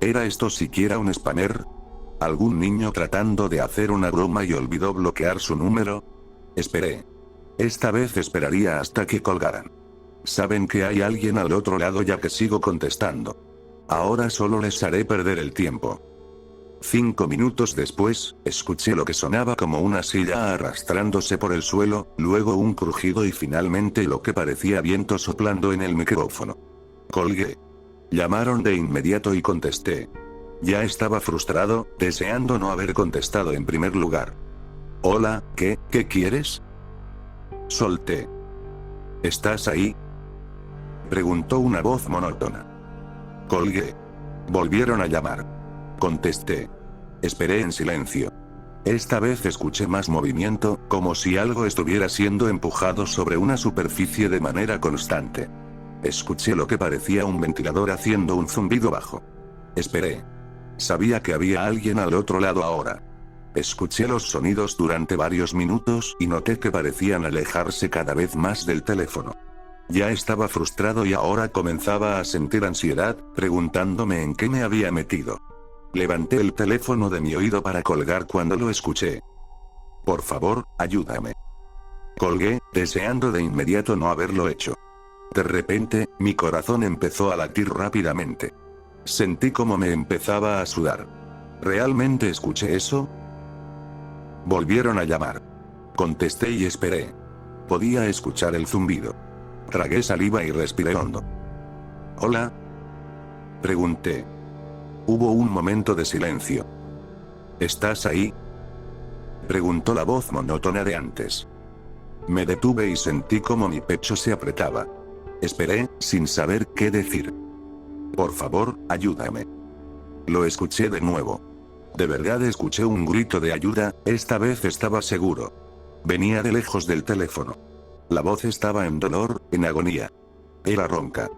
¿Era esto siquiera un spammer? ¿Algún niño tratando de hacer una broma y olvidó bloquear su número? Esperé. Esta vez esperaría hasta que colgaran. Saben que hay alguien al otro lado ya que sigo contestando. Ahora solo les haré perder el tiempo. 5 minutos después, escuché lo que sonaba como una silla arrastrándose por el suelo, luego un crujido y finalmente lo que parecía viento soplando en el micrófono. Colgué. Llamaron de inmediato y contesté. Ya estaba frustrado, deseando no haber contestado en primer lugar. Hola, ¿qué quieres? Solté. ¿Estás ahí? Preguntó una voz monótona. Colgué. Volvieron a llamar. Contesté. Esperé en silencio. Esta vez escuché más movimiento, como si algo estuviera siendo empujado sobre una superficie de manera constante. Escuché lo que parecía un ventilador haciendo un zumbido bajo. Esperé. Sabía que había alguien al otro lado ahora. Escuché los sonidos durante varios minutos y noté que parecían alejarse cada vez más del teléfono. Ya estaba frustrado y ahora comenzaba a sentir ansiedad, preguntándome en qué me había metido. Levanté el teléfono de mi oído para colgar cuando lo escuché. Por favor, ayúdame. Colgué, deseando de inmediato no haberlo hecho. De repente, mi corazón empezó a latir rápidamente. Sentí como me empezaba a sudar. ¿Realmente escuché eso? Volvieron a llamar. Contesté y esperé. Podía escuchar el zumbido. Tragué saliva y respiré hondo. ¿Hola? Pregunté. Hubo un momento de silencio. ¿Estás ahí? Preguntó la voz monótona de antes. Me detuve y sentí como mi pecho se apretaba. Esperé, sin saber qué decir. Por favor, ayúdame. Lo escuché de nuevo. De verdad escuché un grito de ayuda, esta vez estaba seguro. Venía de lejos del teléfono. La voz estaba en dolor, en agonía. Era ronca.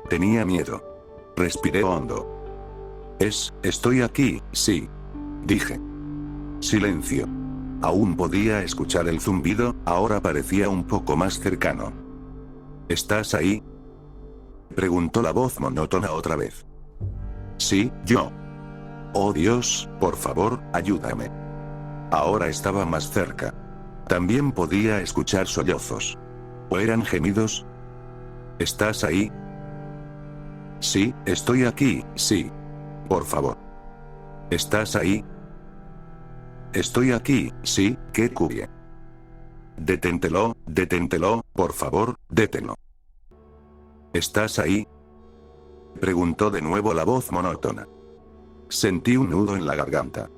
Tenía miedo. Respiré hondo. Estoy aquí, sí. Dije. Silencio. Aún podía escuchar el zumbido, ahora parecía un poco más cercano. ¿Estás ahí? Preguntó la voz monótona otra vez. Sí, yo. Oh Dios, por favor, ayúdame. Ahora estaba más cerca. También podía escuchar sollozos. ¿O eran gemidos? ¿Estás ahí? Sí, estoy aquí, sí. Por favor. ¿Estás ahí? Estoy aquí, sí, ¿qué ocurre? Deténtelo, por favor, détenlo. ¿Estás ahí? Preguntó de nuevo la voz monótona. Sentí un nudo en la garganta.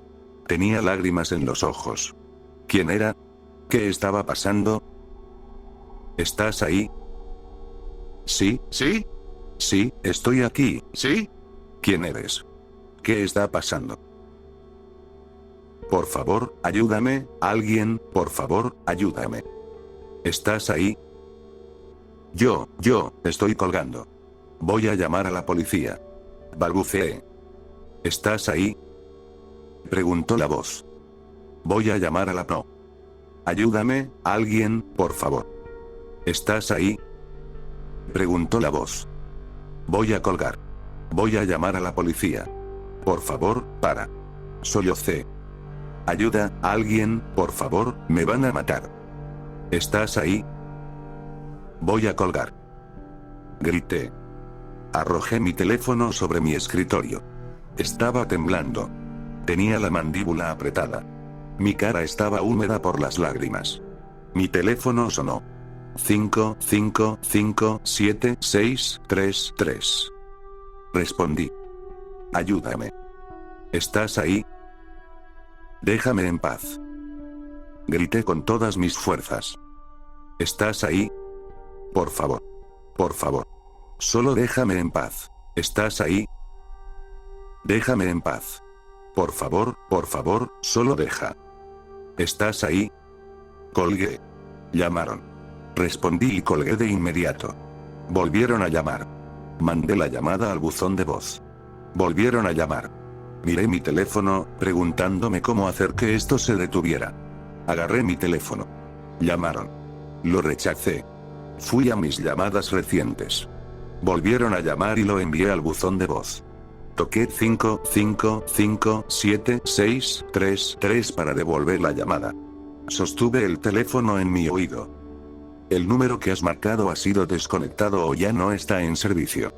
Tenía lágrimas en los ojos. ¿Quién era? ¿Qué estaba pasando? ¿Estás ahí? Sí, sí. Sí, estoy aquí, sí. ¿Quién eres? ¿Qué está pasando? Por favor, ayúdame, alguien, por favor, ayúdame. ¿Estás ahí? Yo, estoy colgando. Voy a llamar a la policía. Balbuceé. ¿Estás ahí? Preguntó la voz. Voy a llamar a la PNO. Ayúdame, alguien, por favor. ¿Estás ahí? Preguntó la voz. Voy a colgar. Voy a llamar a la policía. Por favor, para. Sollocé. Ayuda, alguien, por favor, me van a matar. ¿Estás ahí? Voy a colgar. Grité. Arrojé mi teléfono sobre mi escritorio. Estaba temblando. Tenía la mandíbula apretada. Mi cara estaba húmeda por las lágrimas. Mi teléfono sonó. 5, 5, 5, 7, 6, 3, 3. Respondí. Ayúdame. ¿Estás ahí? Déjame en paz. Grité con todas mis fuerzas. ¿Estás ahí? Por favor. Por favor. Solo déjame en paz. ¿Estás ahí? Déjame en paz. Por favor, solo deja. ¿Estás ahí? Colgué. Llamaron. Respondí y colgué de inmediato. Volvieron a llamar. Mandé la llamada al buzón de voz. Volvieron a llamar. Miré mi teléfono, preguntándome cómo hacer que esto se detuviera. Agarré mi teléfono. Llamaron. Lo rechacé. Fui a mis llamadas recientes. Volvieron a llamar y lo envié al buzón de voz. Toqué 5, 5, 5, 7, 6, 3, 3 para devolver la llamada. Sostuve el teléfono en mi oído. El número que has marcado ha sido desconectado o ya no está en servicio.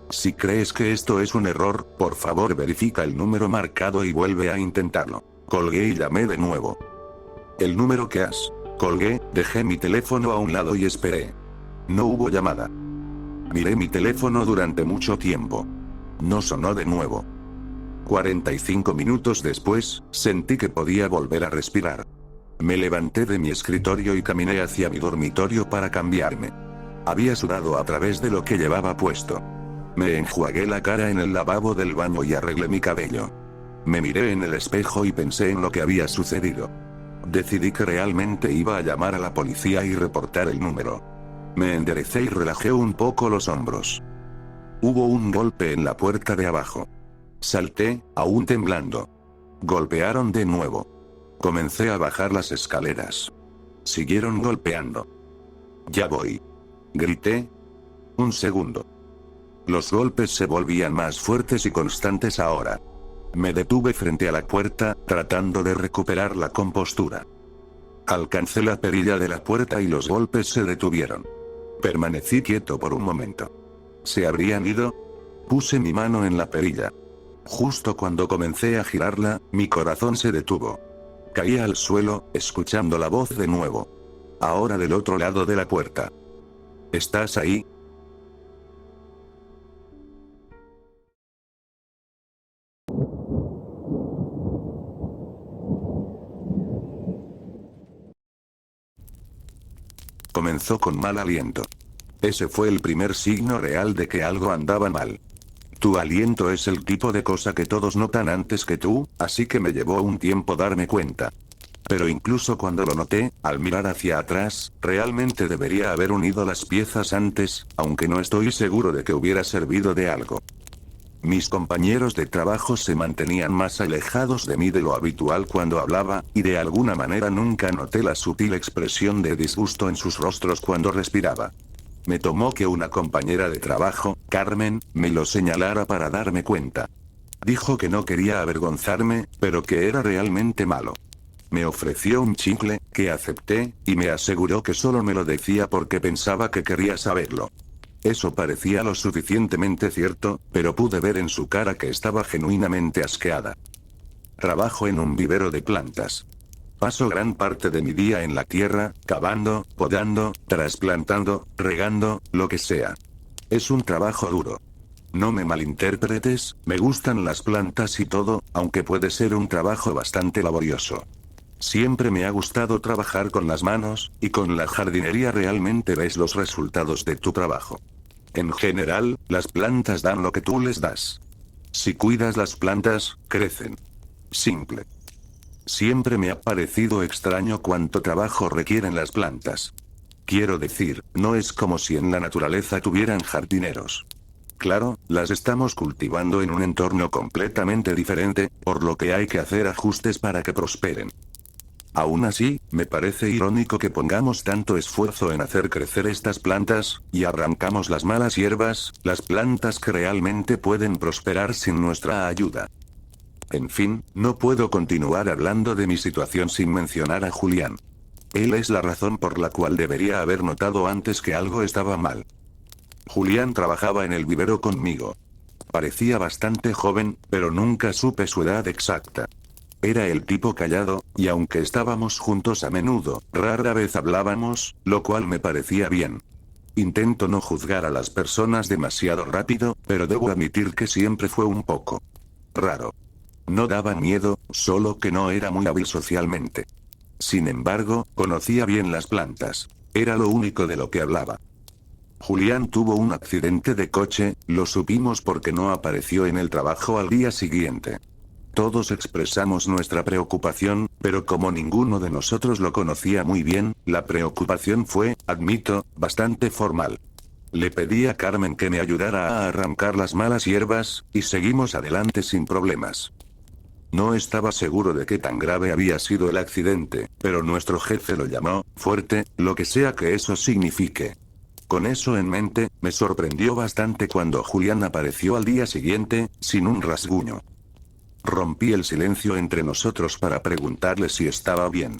Si crees que esto es un error, por favor verifica el número marcado y vuelve a intentarlo. Colgué y llamé de nuevo. El número que has. Colgué, dejé mi teléfono a un lado y esperé. No hubo llamada. Miré mi teléfono durante mucho tiempo. No sonó de nuevo. 45 minutos después, sentí que podía volver a respirar. Me levanté de mi escritorio y caminé hacia mi dormitorio para cambiarme. Había sudado a través de lo que llevaba puesto. Me enjuagué la cara en el lavabo del baño y arreglé mi cabello. Me miré en el espejo y pensé en lo que había sucedido. Decidí que realmente iba a llamar a la policía y reportar el número. Me enderecé y relajé un poco los hombros. Hubo un golpe en la puerta de abajo. Salté, aún temblando. Golpearon de nuevo. Comencé a bajar las escaleras. Siguieron golpeando. Ya voy. Grité. Un segundo. Los golpes se volvían más fuertes y constantes ahora. Me detuve frente a la puerta, tratando de recuperar la compostura. Alcancé la perilla de la puerta y los golpes se detuvieron. Permanecí quieto por un momento. ¿Se habrían ido? Puse mi mano en la perilla. Justo cuando comencé a girarla, mi corazón se detuvo. Caí al suelo, escuchando la voz de nuevo. Ahora del otro lado de la puerta. ¿Estás ahí? Comenzó con mal aliento. Ese fue el primer signo real de que algo andaba mal. Tu aliento es el tipo de cosa que todos notan antes que tú, así que me llevó un tiempo darme cuenta. Pero incluso cuando lo noté, al mirar hacia atrás, realmente debería haber unido las piezas antes, aunque no estoy seguro de que hubiera servido de algo. Mis compañeros de trabajo se mantenían más alejados de mí de lo habitual cuando hablaba, y de alguna manera nunca noté la sutil expresión de disgusto en sus rostros cuando respiraba. Me tomó que una compañera de trabajo, Carmen, me lo señalara para darme cuenta. Dijo que no quería avergonzarme, pero que era realmente malo. Me ofreció un chicle, que acepté, y me aseguró que solo me lo decía porque pensaba que quería saberlo. Eso parecía lo suficientemente cierto, pero pude ver en su cara que estaba genuinamente asqueada. Trabajo en un vivero de plantas. Paso gran parte de mi día en la tierra, cavando, podando, trasplantando, regando, lo que sea. Es un trabajo duro. No me malinterpretes, me gustan las plantas y todo, aunque puede ser un trabajo bastante laborioso. Siempre me ha gustado trabajar con las manos, y con la jardinería realmente ves los resultados de tu trabajo. En general, las plantas dan lo que tú les das. Si cuidas las plantas, crecen. Simple. Siempre me ha parecido extraño cuánto trabajo requieren las plantas. Quiero decir, no es como si en la naturaleza tuvieran jardineros. Claro, las estamos cultivando en un entorno completamente diferente, por lo que hay que hacer ajustes para que prosperen. Aún así, me parece irónico que pongamos tanto esfuerzo en hacer crecer estas plantas, y arrancamos las malas hierbas, las plantas que realmente pueden prosperar sin nuestra ayuda. En fin, no puedo continuar hablando de mi situación sin mencionar a Julián. Él es la razón por la cual debería haber notado antes que algo estaba mal. Julián trabajaba en el vivero conmigo. Parecía bastante joven, pero nunca supe su edad exacta. Era el tipo callado, y aunque estábamos juntos a menudo, rara vez hablábamos, lo cual me parecía bien. Intento no juzgar a las personas demasiado rápido, pero debo admitir que siempre fue un poco raro. No daba miedo, solo que no era muy hábil socialmente. Sin embargo, conocía bien las plantas. Era lo único de lo que hablaba. Julián tuvo un accidente de coche, lo supimos porque no apareció en el trabajo al día siguiente. Todos expresamos nuestra preocupación, pero como ninguno de nosotros lo conocía muy bien, la preocupación fue, admito, bastante formal. Le pedí a Carmen que me ayudara a arrancar las malas hierbas, y seguimos adelante sin problemas. No estaba seguro de qué tan grave había sido el accidente, pero nuestro jefe lo llamó fuerte, lo que sea que eso signifique. Con eso en mente, me sorprendió bastante cuando Julián apareció al día siguiente, sin un rasguño. Rompí el silencio entre nosotros para preguntarle si estaba bien.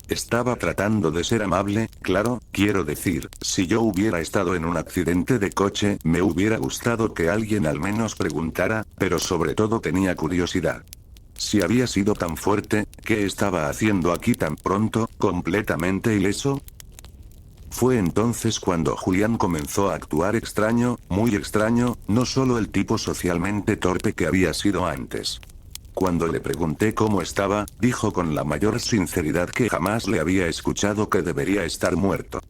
Estaba tratando de ser amable, claro, quiero decir, si yo hubiera estado en un accidente de coche, me hubiera gustado que alguien al menos preguntara, pero sobre todo tenía curiosidad. Si había sido tan fuerte, ¿qué estaba haciendo aquí tan pronto, completamente ileso? Fue entonces cuando Julián comenzó a actuar extraño, muy extraño, no solo el tipo socialmente torpe que había sido antes. Cuando le pregunté cómo estaba, dijo con la mayor sinceridad que jamás le había escuchado que debería estar muerto.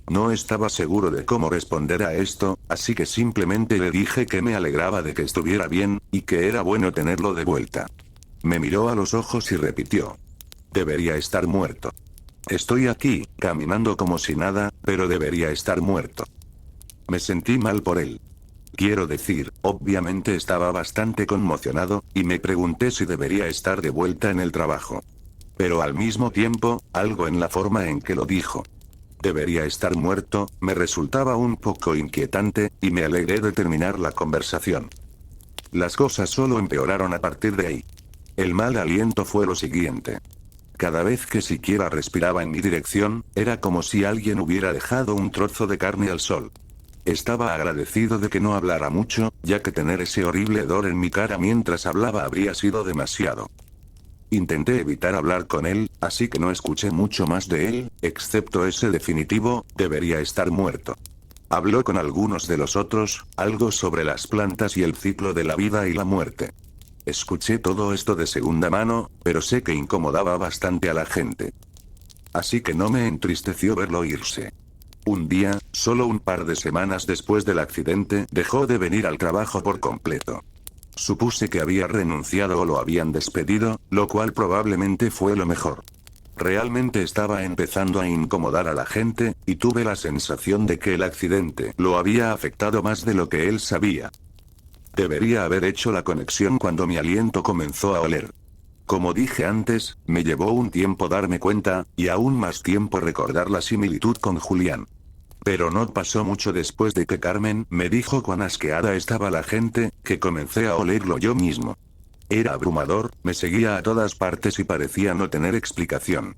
No estaba seguro de cómo responder a esto, así que simplemente le dije que me alegraba de que estuviera bien, y que era bueno tenerlo de vuelta. Me miró a los ojos y repitió. Debería estar muerto. Estoy aquí, caminando como si nada, pero debería estar muerto. Me sentí mal por él. Quiero decir, obviamente estaba bastante conmocionado, y me pregunté si debería estar de vuelta en el trabajo. Pero al mismo tiempo, algo en la forma en que lo dijo. Debería estar muerto, me resultaba un poco inquietante, y me alegré de terminar la conversación. Las cosas solo empeoraron a partir de ahí. El mal aliento fue lo siguiente. Cada vez que siquiera respiraba en mi dirección, era como si alguien hubiera dejado un trozo de carne al sol. Estaba agradecido de que no hablara mucho, ya que tener ese horrible hedor en mi cara mientras hablaba habría sido demasiado. Intenté evitar hablar con él, así que no escuché mucho más de él, excepto ese definitivo, debería estar muerto. Habló con algunos de los otros, algo sobre las plantas y el ciclo de la vida y la muerte. Escuché todo esto de segunda mano, pero sé que incomodaba bastante a la gente. Así que no me entristeció verlo irse. Un día, solo un par de semanas después del accidente, dejó de venir al trabajo por completo. Supuse que había renunciado o lo habían despedido, lo cual probablemente fue lo mejor. Realmente estaba empezando a incomodar a la gente, y tuve la sensación de que el accidente lo había afectado más de lo que él sabía. Debería haber hecho la conexión cuando mi aliento comenzó a oler. Como dije antes, me llevó un tiempo darme cuenta, y aún más tiempo recordar la similitud con Julián. Pero no pasó mucho después de que Carmen me dijo cuán asqueada estaba la gente, que comencé a olerlo yo mismo. Era abrumador, me seguía a todas partes y parecía no tener explicación.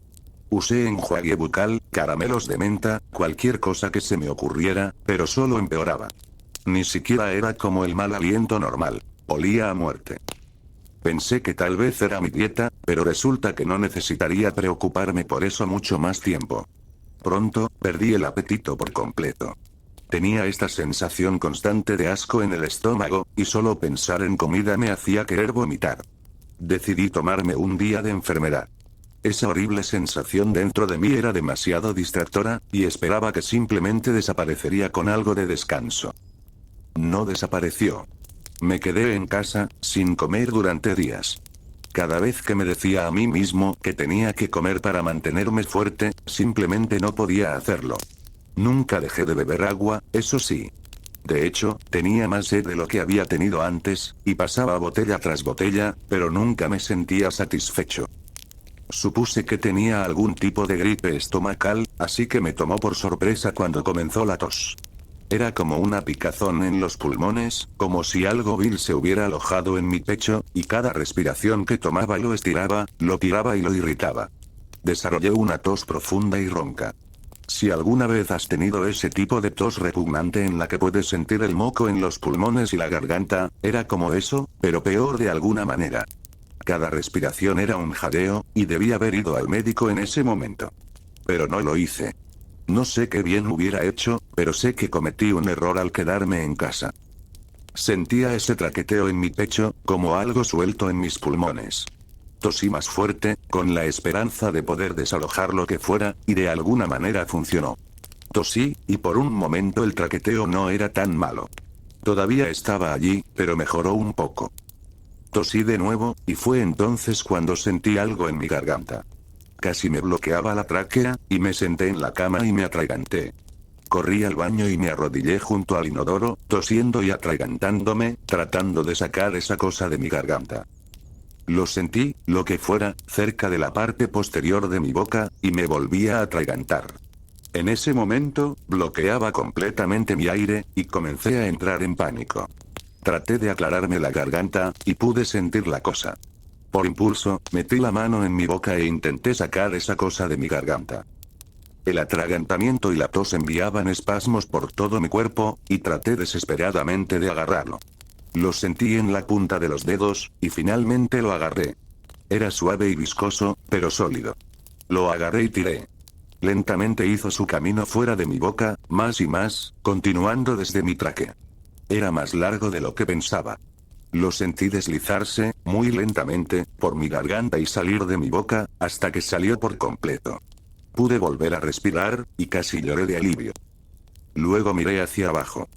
Usé enjuague bucal, caramelos de menta, cualquier cosa que se me ocurriera, pero solo empeoraba. Ni siquiera era como el mal aliento normal. Olía a muerte. Pensé que tal vez era mi dieta, pero resulta que no necesitaría preocuparme por eso mucho más tiempo. Pronto, perdí el apetito por completo. Tenía esta sensación constante de asco en el estómago, y solo pensar en comida me hacía querer vomitar. Decidí tomarme un día de enfermedad. Esa horrible sensación dentro de mí era demasiado distractora, y esperaba que simplemente desaparecería con algo de descanso. No desapareció. Me quedé en casa, sin comer durante días. Cada vez que me decía a mí mismo que tenía que comer para mantenerme fuerte, simplemente no podía hacerlo. Nunca dejé de beber agua, eso sí. De hecho, tenía más sed de lo que había tenido antes, y pasaba botella tras botella, pero nunca me sentía satisfecho. Supuse que tenía algún tipo de gripe estomacal, así que me tomó por sorpresa cuando comenzó la tos. Era como una picazón en los pulmones, como si algo vil se hubiera alojado en mi pecho, y cada respiración que tomaba lo estiraba, lo tiraba y lo irritaba. Desarrollé una tos profunda y ronca. Si alguna vez has tenido ese tipo de tos repugnante en la que puedes sentir el moco en los pulmones y la garganta, era como eso, pero peor de alguna manera. Cada respiración era un jadeo, y debí haber ido al médico en ese momento. Pero no lo hice. No sé qué bien hubiera hecho, pero sé que cometí un error al quedarme en casa. Sentía ese traqueteo en mi pecho, como algo suelto en mis pulmones. Tosí más fuerte, con la esperanza de poder desalojar lo que fuera, y de alguna manera funcionó. Tosí, y por un momento el traqueteo no era tan malo. Todavía estaba allí, pero mejoró un poco. Tosí de nuevo, y fue entonces cuando sentí algo en mi garganta. Casi me bloqueaba la tráquea, y me senté en la cama y me atraganté. Corrí al baño y me arrodillé junto al inodoro, tosiendo y atragantándome, tratando de sacar esa cosa de mi garganta. Lo sentí, lo que fuera, cerca de la parte posterior de mi boca, y me volvía a atragantar. En ese momento, bloqueaba completamente mi aire, y comencé a entrar en pánico. Traté de aclararme la garganta, y pude sentir la cosa. Por impulso, metí la mano en mi boca e intenté sacar esa cosa de mi garganta. El atragantamiento y la tos enviaban espasmos por todo mi cuerpo, y traté desesperadamente de agarrarlo. Lo sentí en la punta de los dedos, y finalmente lo agarré. Era suave y viscoso, pero sólido. Lo agarré y tiré. Lentamente hizo su camino fuera de mi boca, más y más, continuando desde mi tráquea. Era más largo de lo que pensaba. Lo sentí deslizarse, muy lentamente, por mi garganta y salir de mi boca, hasta que salió por completo. Pude volver a respirar, y casi lloré de alivio. Luego miré hacia abajo.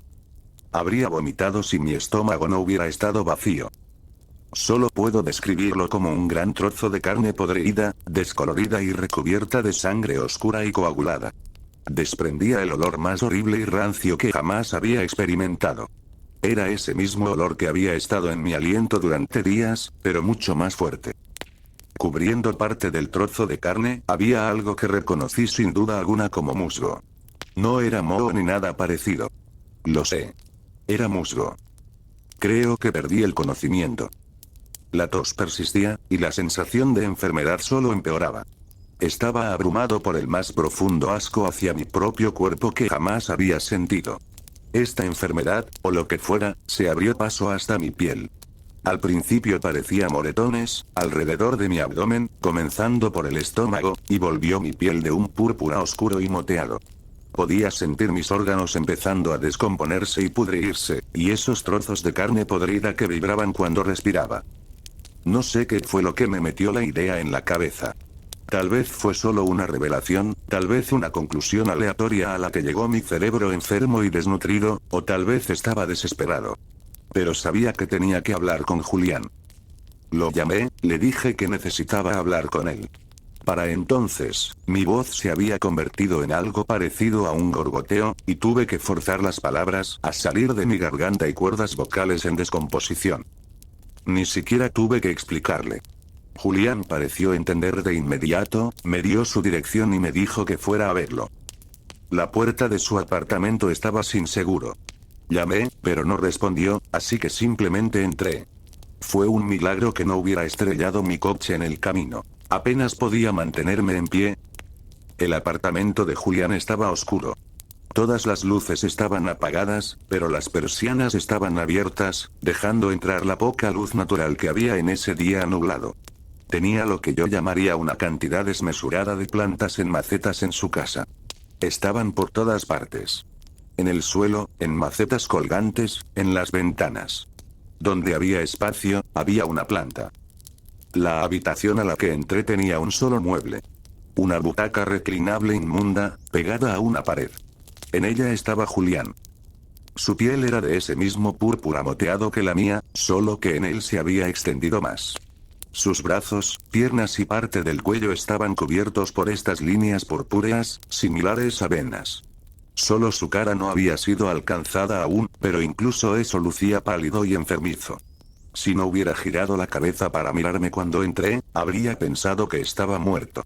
Habría vomitado si mi estómago no hubiera estado vacío. Solo puedo describirlo como un gran trozo de carne podrida, descolorida y recubierta de sangre oscura y coagulada. Desprendía el olor más horrible y rancio que jamás había experimentado. Era ese mismo olor que había estado en mi aliento durante días, pero mucho más fuerte. Cubriendo parte del trozo de carne, había algo que reconocí sin duda alguna como musgo. No era moho ni nada parecido. Lo sé. Era musgo. Creo que perdí el conocimiento. La tos persistía, y la sensación de enfermedad solo empeoraba. Estaba abrumado por el más profundo asco hacia mi propio cuerpo que jamás había sentido. Esta enfermedad, o lo que fuera, se abrió paso hasta mi piel. Al principio parecía moretones, alrededor de mi abdomen, comenzando por el estómago, y volvió mi piel de un púrpura oscuro y moteado. Podía sentir mis órganos empezando a descomponerse y pudrirse, y esos trozos de carne podrida que vibraban cuando respiraba. No sé qué fue lo que me metió la idea en la cabeza. Tal vez fue solo una revelación, tal vez una conclusión aleatoria a la que llegó mi cerebro enfermo y desnutrido, o tal vez estaba desesperado. Pero sabía que tenía que hablar con Julián. Lo llamé, le dije que necesitaba hablar con él. Para entonces, mi voz se había convertido en algo parecido a un gorgoteo, y tuve que forzar las palabras a salir de mi garganta y cuerdas vocales en descomposición. Ni siquiera tuve que explicarle. Julián pareció entender de inmediato, me dio su dirección y me dijo que fuera a verlo. La puerta de su apartamento estaba sin seguro. Llamé, pero no respondió, así que simplemente entré. Fue un milagro que no hubiera estrellado mi coche en el camino. Apenas podía mantenerme en pie. El apartamento de Julián estaba oscuro. Todas las luces estaban apagadas, pero las persianas estaban abiertas, dejando entrar la poca luz natural que había en ese día nublado. Tenía lo que yo llamaría una cantidad desmesurada de plantas en macetas en su casa. Estaban por todas partes. En el suelo, en macetas colgantes, en las ventanas. Donde había espacio, había una planta. La habitación a la que entré tenía un solo mueble. Una butaca reclinable inmunda, pegada a una pared. En ella estaba Julián. Su piel era de ese mismo púrpura moteado que la mía, solo que en él se había extendido más. Sus brazos, piernas y parte del cuello estaban cubiertos por estas líneas purpúreas, similares a venas. Solo su cara no había sido alcanzada aún, pero incluso eso lucía pálido y enfermizo. Si no hubiera girado la cabeza para mirarme cuando entré, habría pensado que estaba muerto.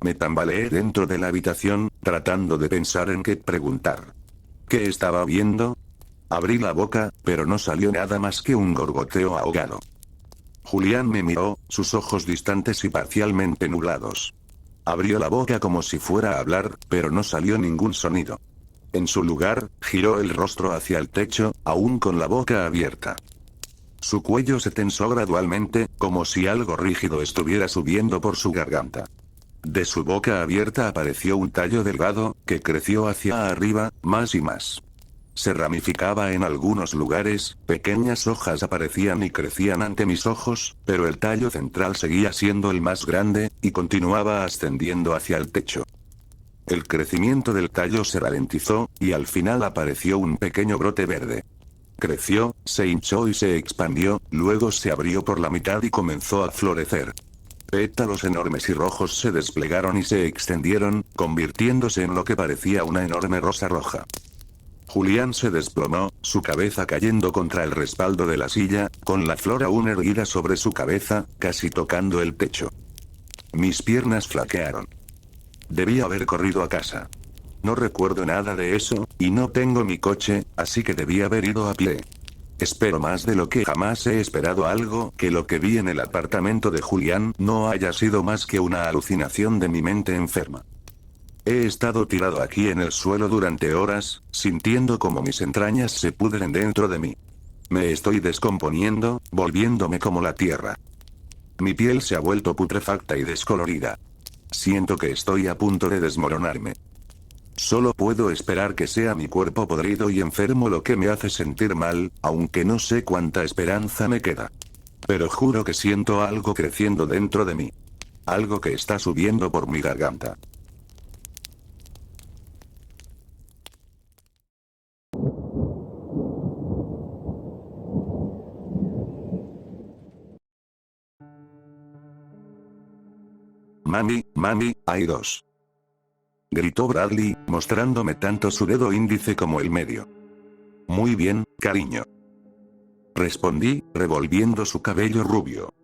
Me tambaleé dentro de la habitación, tratando de pensar en qué preguntar. ¿Qué estaba viendo? Abrí la boca, pero no salió nada más que un gorgoteo ahogado. Julián me miró, sus ojos distantes y parcialmente nublados. Abrió la boca como si fuera a hablar, pero no salió ningún sonido. En su lugar, giró el rostro hacia el techo, aún con la boca abierta. Su cuello se tensó gradualmente, como si algo rígido estuviera subiendo por su garganta. De su boca abierta apareció un tallo delgado, que creció hacia arriba, más y más. Se ramificaba en algunos lugares, pequeñas hojas aparecían y crecían ante mis ojos, pero el tallo central seguía siendo el más grande, y continuaba ascendiendo hacia el techo. El crecimiento del tallo se ralentizó, y al final apareció un pequeño brote verde. Creció, se hinchó y se expandió, luego se abrió por la mitad y comenzó a florecer. Pétalos enormes y rojos se desplegaron y se extendieron, convirtiéndose en lo que parecía una enorme rosa roja. Julián se desplomó, su cabeza cayendo contra el respaldo de la silla, con la flor aún erguida sobre su cabeza, casi tocando el techo. Mis piernas flaquearon. Debía haber corrido a casa. No recuerdo nada de eso, y no tengo mi coche, así que debí haber ido a pie. Espero más de lo que jamás he esperado algo que lo que vi en el apartamento de Julián no haya sido más que una alucinación de mi mente enferma. He estado tirado aquí en el suelo durante horas, sintiendo como mis entrañas se pudren dentro de mí. Me estoy descomponiendo, volviéndome como la tierra. Mi piel se ha vuelto putrefacta y descolorida. Siento que estoy a punto de desmoronarme. Solo puedo esperar que sea mi cuerpo podrido y enfermo lo que me hace sentir mal, aunque no sé cuánta esperanza me queda. Pero juro que siento algo creciendo dentro de mí. Algo que está subiendo por mi garganta. Mami, hay 2. Gritó Bradley, mostrándome tanto su dedo índice como el medio. Muy bien, cariño. Respondí, revolviendo su cabello rubio.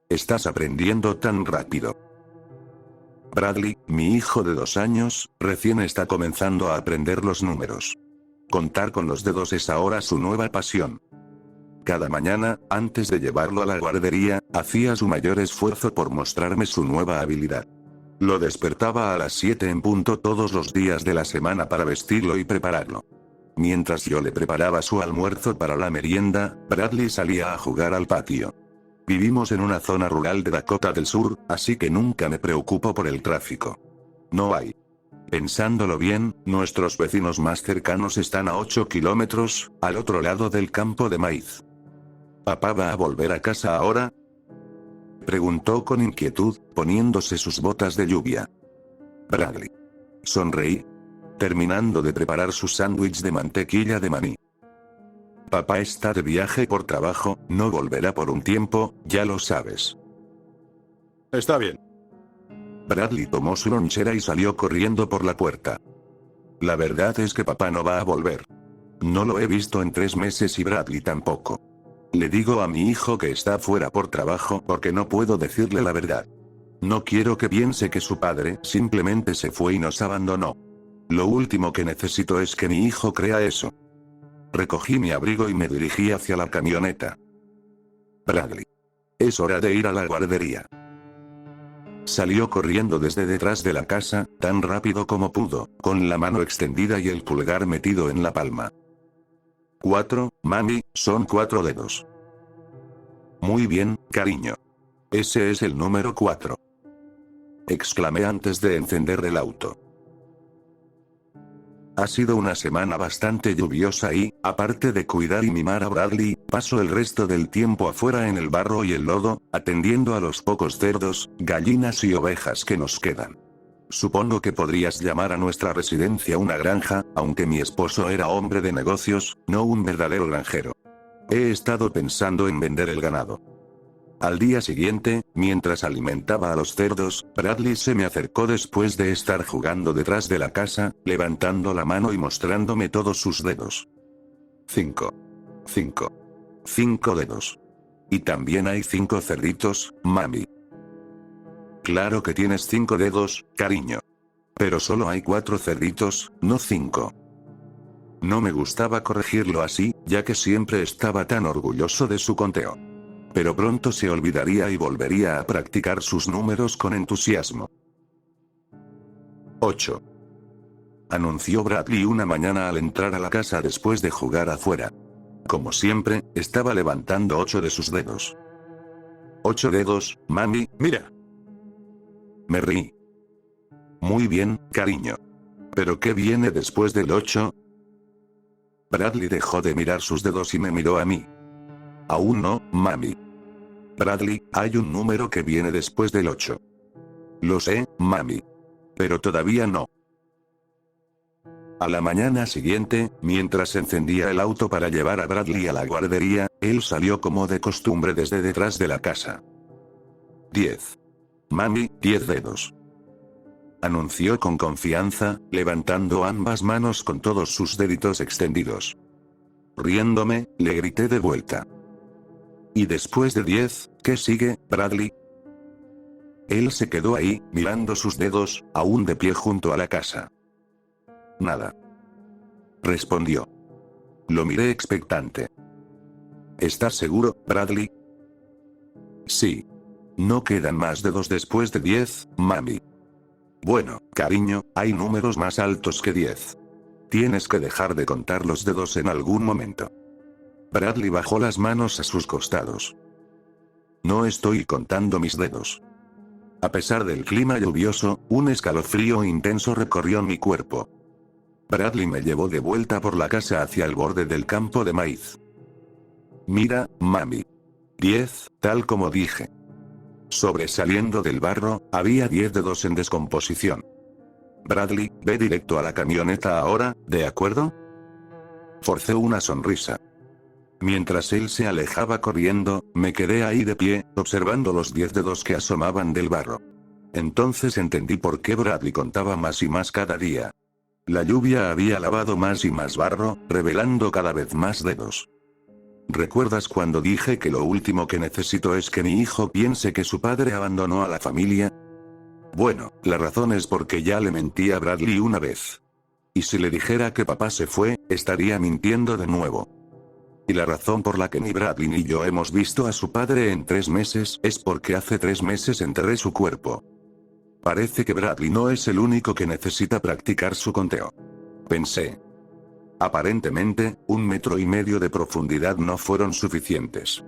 Estás aprendiendo tan rápido. Bradley, mi hijo de 2 años, recién está comenzando a aprender los números. Contar con los dedos es ahora su nueva pasión. Cada mañana, antes de llevarlo a la guardería, hacía su mayor esfuerzo por mostrarme su nueva habilidad. Lo despertaba a las 7 en punto todos los días de la semana para vestirlo y prepararlo. Mientras yo le preparaba su almuerzo para la merienda, Bradley salía a jugar al patio. Vivimos en una zona rural de Dakota del Sur, así que nunca me preocupo por el tráfico. No hay. Pensándolo bien, nuestros vecinos más cercanos están a 8 kilómetros, al otro lado del campo de maíz. ¿Papá va a volver a casa ahora?, preguntó con inquietud, poniéndose sus botas de lluvia. Bradley. Sonreí, terminando de preparar su sándwich de mantequilla de maní. Papá está de viaje por trabajo, no volverá por un tiempo, ya lo sabes. Está bien. Bradley tomó su lonchera y salió corriendo por la puerta. La verdad es que papá no va a volver. No lo he visto en 3 meses y Bradley tampoco. Le digo a mi hijo que está fuera por trabajo porque no puedo decirle la verdad. No quiero que piense que su padre simplemente se fue y nos abandonó. Lo último que necesito es que mi hijo crea eso. Recogí mi abrigo y me dirigí hacia la camioneta. Bradley. Es hora de ir a la guardería. Salió corriendo desde detrás de la casa, tan rápido como pudo, con la mano extendida y el pulgar metido en la palma. 4, mami, son 4 dedos. Muy bien, cariño. Ese es el número 4. Exclamé antes de encender el auto. Ha sido una semana bastante lluviosa y, aparte de cuidar y mimar a Bradley, paso el resto del tiempo afuera en el barro y el lodo, atendiendo a los pocos cerdos, gallinas y ovejas que nos quedan. Supongo que podrías llamar a nuestra residencia una granja, aunque mi esposo era hombre de negocios, no un verdadero granjero. He estado pensando en vender el ganado. Al día siguiente, mientras alimentaba a los cerdos, Bradley se me acercó después de estar jugando detrás de la casa, levantando la mano y mostrándome todos sus dedos. 5 dedos. Y también hay 5 cerditos, mami. Claro que tienes 5 dedos, cariño. Pero solo hay 4 cerditos, no 5. No me gustaba corregirlo así, ya que siempre estaba tan orgulloso de su conteo. Pero pronto se olvidaría y volvería a practicar sus números con entusiasmo. 8. Anunció Bradley una mañana al entrar a la casa después de jugar afuera. Como siempre, estaba levantando 8 de sus dedos. 8 dedos, mami, Mira. me reí. Muy bien, cariño. ¿Pero qué viene después del 8? Bradley dejó de mirar sus dedos y me miró a mí. Aún no, mami. Bradley, hay un número que viene después del 8. Lo sé, mami. Pero todavía no. A la mañana siguiente, mientras encendía el auto para llevar a Bradley a la guardería, él salió como de costumbre desde detrás de la casa. 10. Mami, 10 dedos. Anunció con confianza, levantando ambas manos con todos sus deditos extendidos. Riéndome, le grité de vuelta. ¿Y después de 10, qué sigue, Bradley? Él se quedó ahí, mirando sus dedos, aún de pie junto a la casa. Nada. Respondió. Lo miré expectante. ¿Estás seguro, Bradley? Sí. No quedan más dedos después de 10, mami. Bueno, cariño, hay números más altos que 10. Tienes que dejar de contar los dedos en algún momento. Bradley bajó las manos a sus costados. No estoy contando mis dedos. A pesar del clima lluvioso, un escalofrío intenso recorrió mi cuerpo. Bradley me llevó de vuelta por la casa hacia el borde del campo de maíz. Mira, mami. 10, tal como dije. Sobresaliendo del barro, había 10 dedos en descomposición. Bradley, ve directo a la camioneta ahora, ¿de acuerdo? Forcé una sonrisa. Mientras él se alejaba corriendo, me quedé ahí de pie, observando los 10 dedos que asomaban del barro. Entonces entendí por qué Bradley contaba más y más cada día. La lluvia había lavado más y más barro, revelando cada vez más dedos. ¿Recuerdas cuando dije que lo último que necesito es que mi hijo piense que su padre abandonó a la familia? Bueno, la razón es porque ya le mentí a Bradley una vez. Y si le dijera que papá se fue, estaría mintiendo de nuevo. Y la razón por la que ni Bradley ni yo hemos visto a su padre en 3 meses es porque hace 3 meses enterré su cuerpo. Parece que Bradley no es el único que necesita practicar su conteo. Pensé. Aparentemente, 1,5 metros de profundidad no fueron suficientes.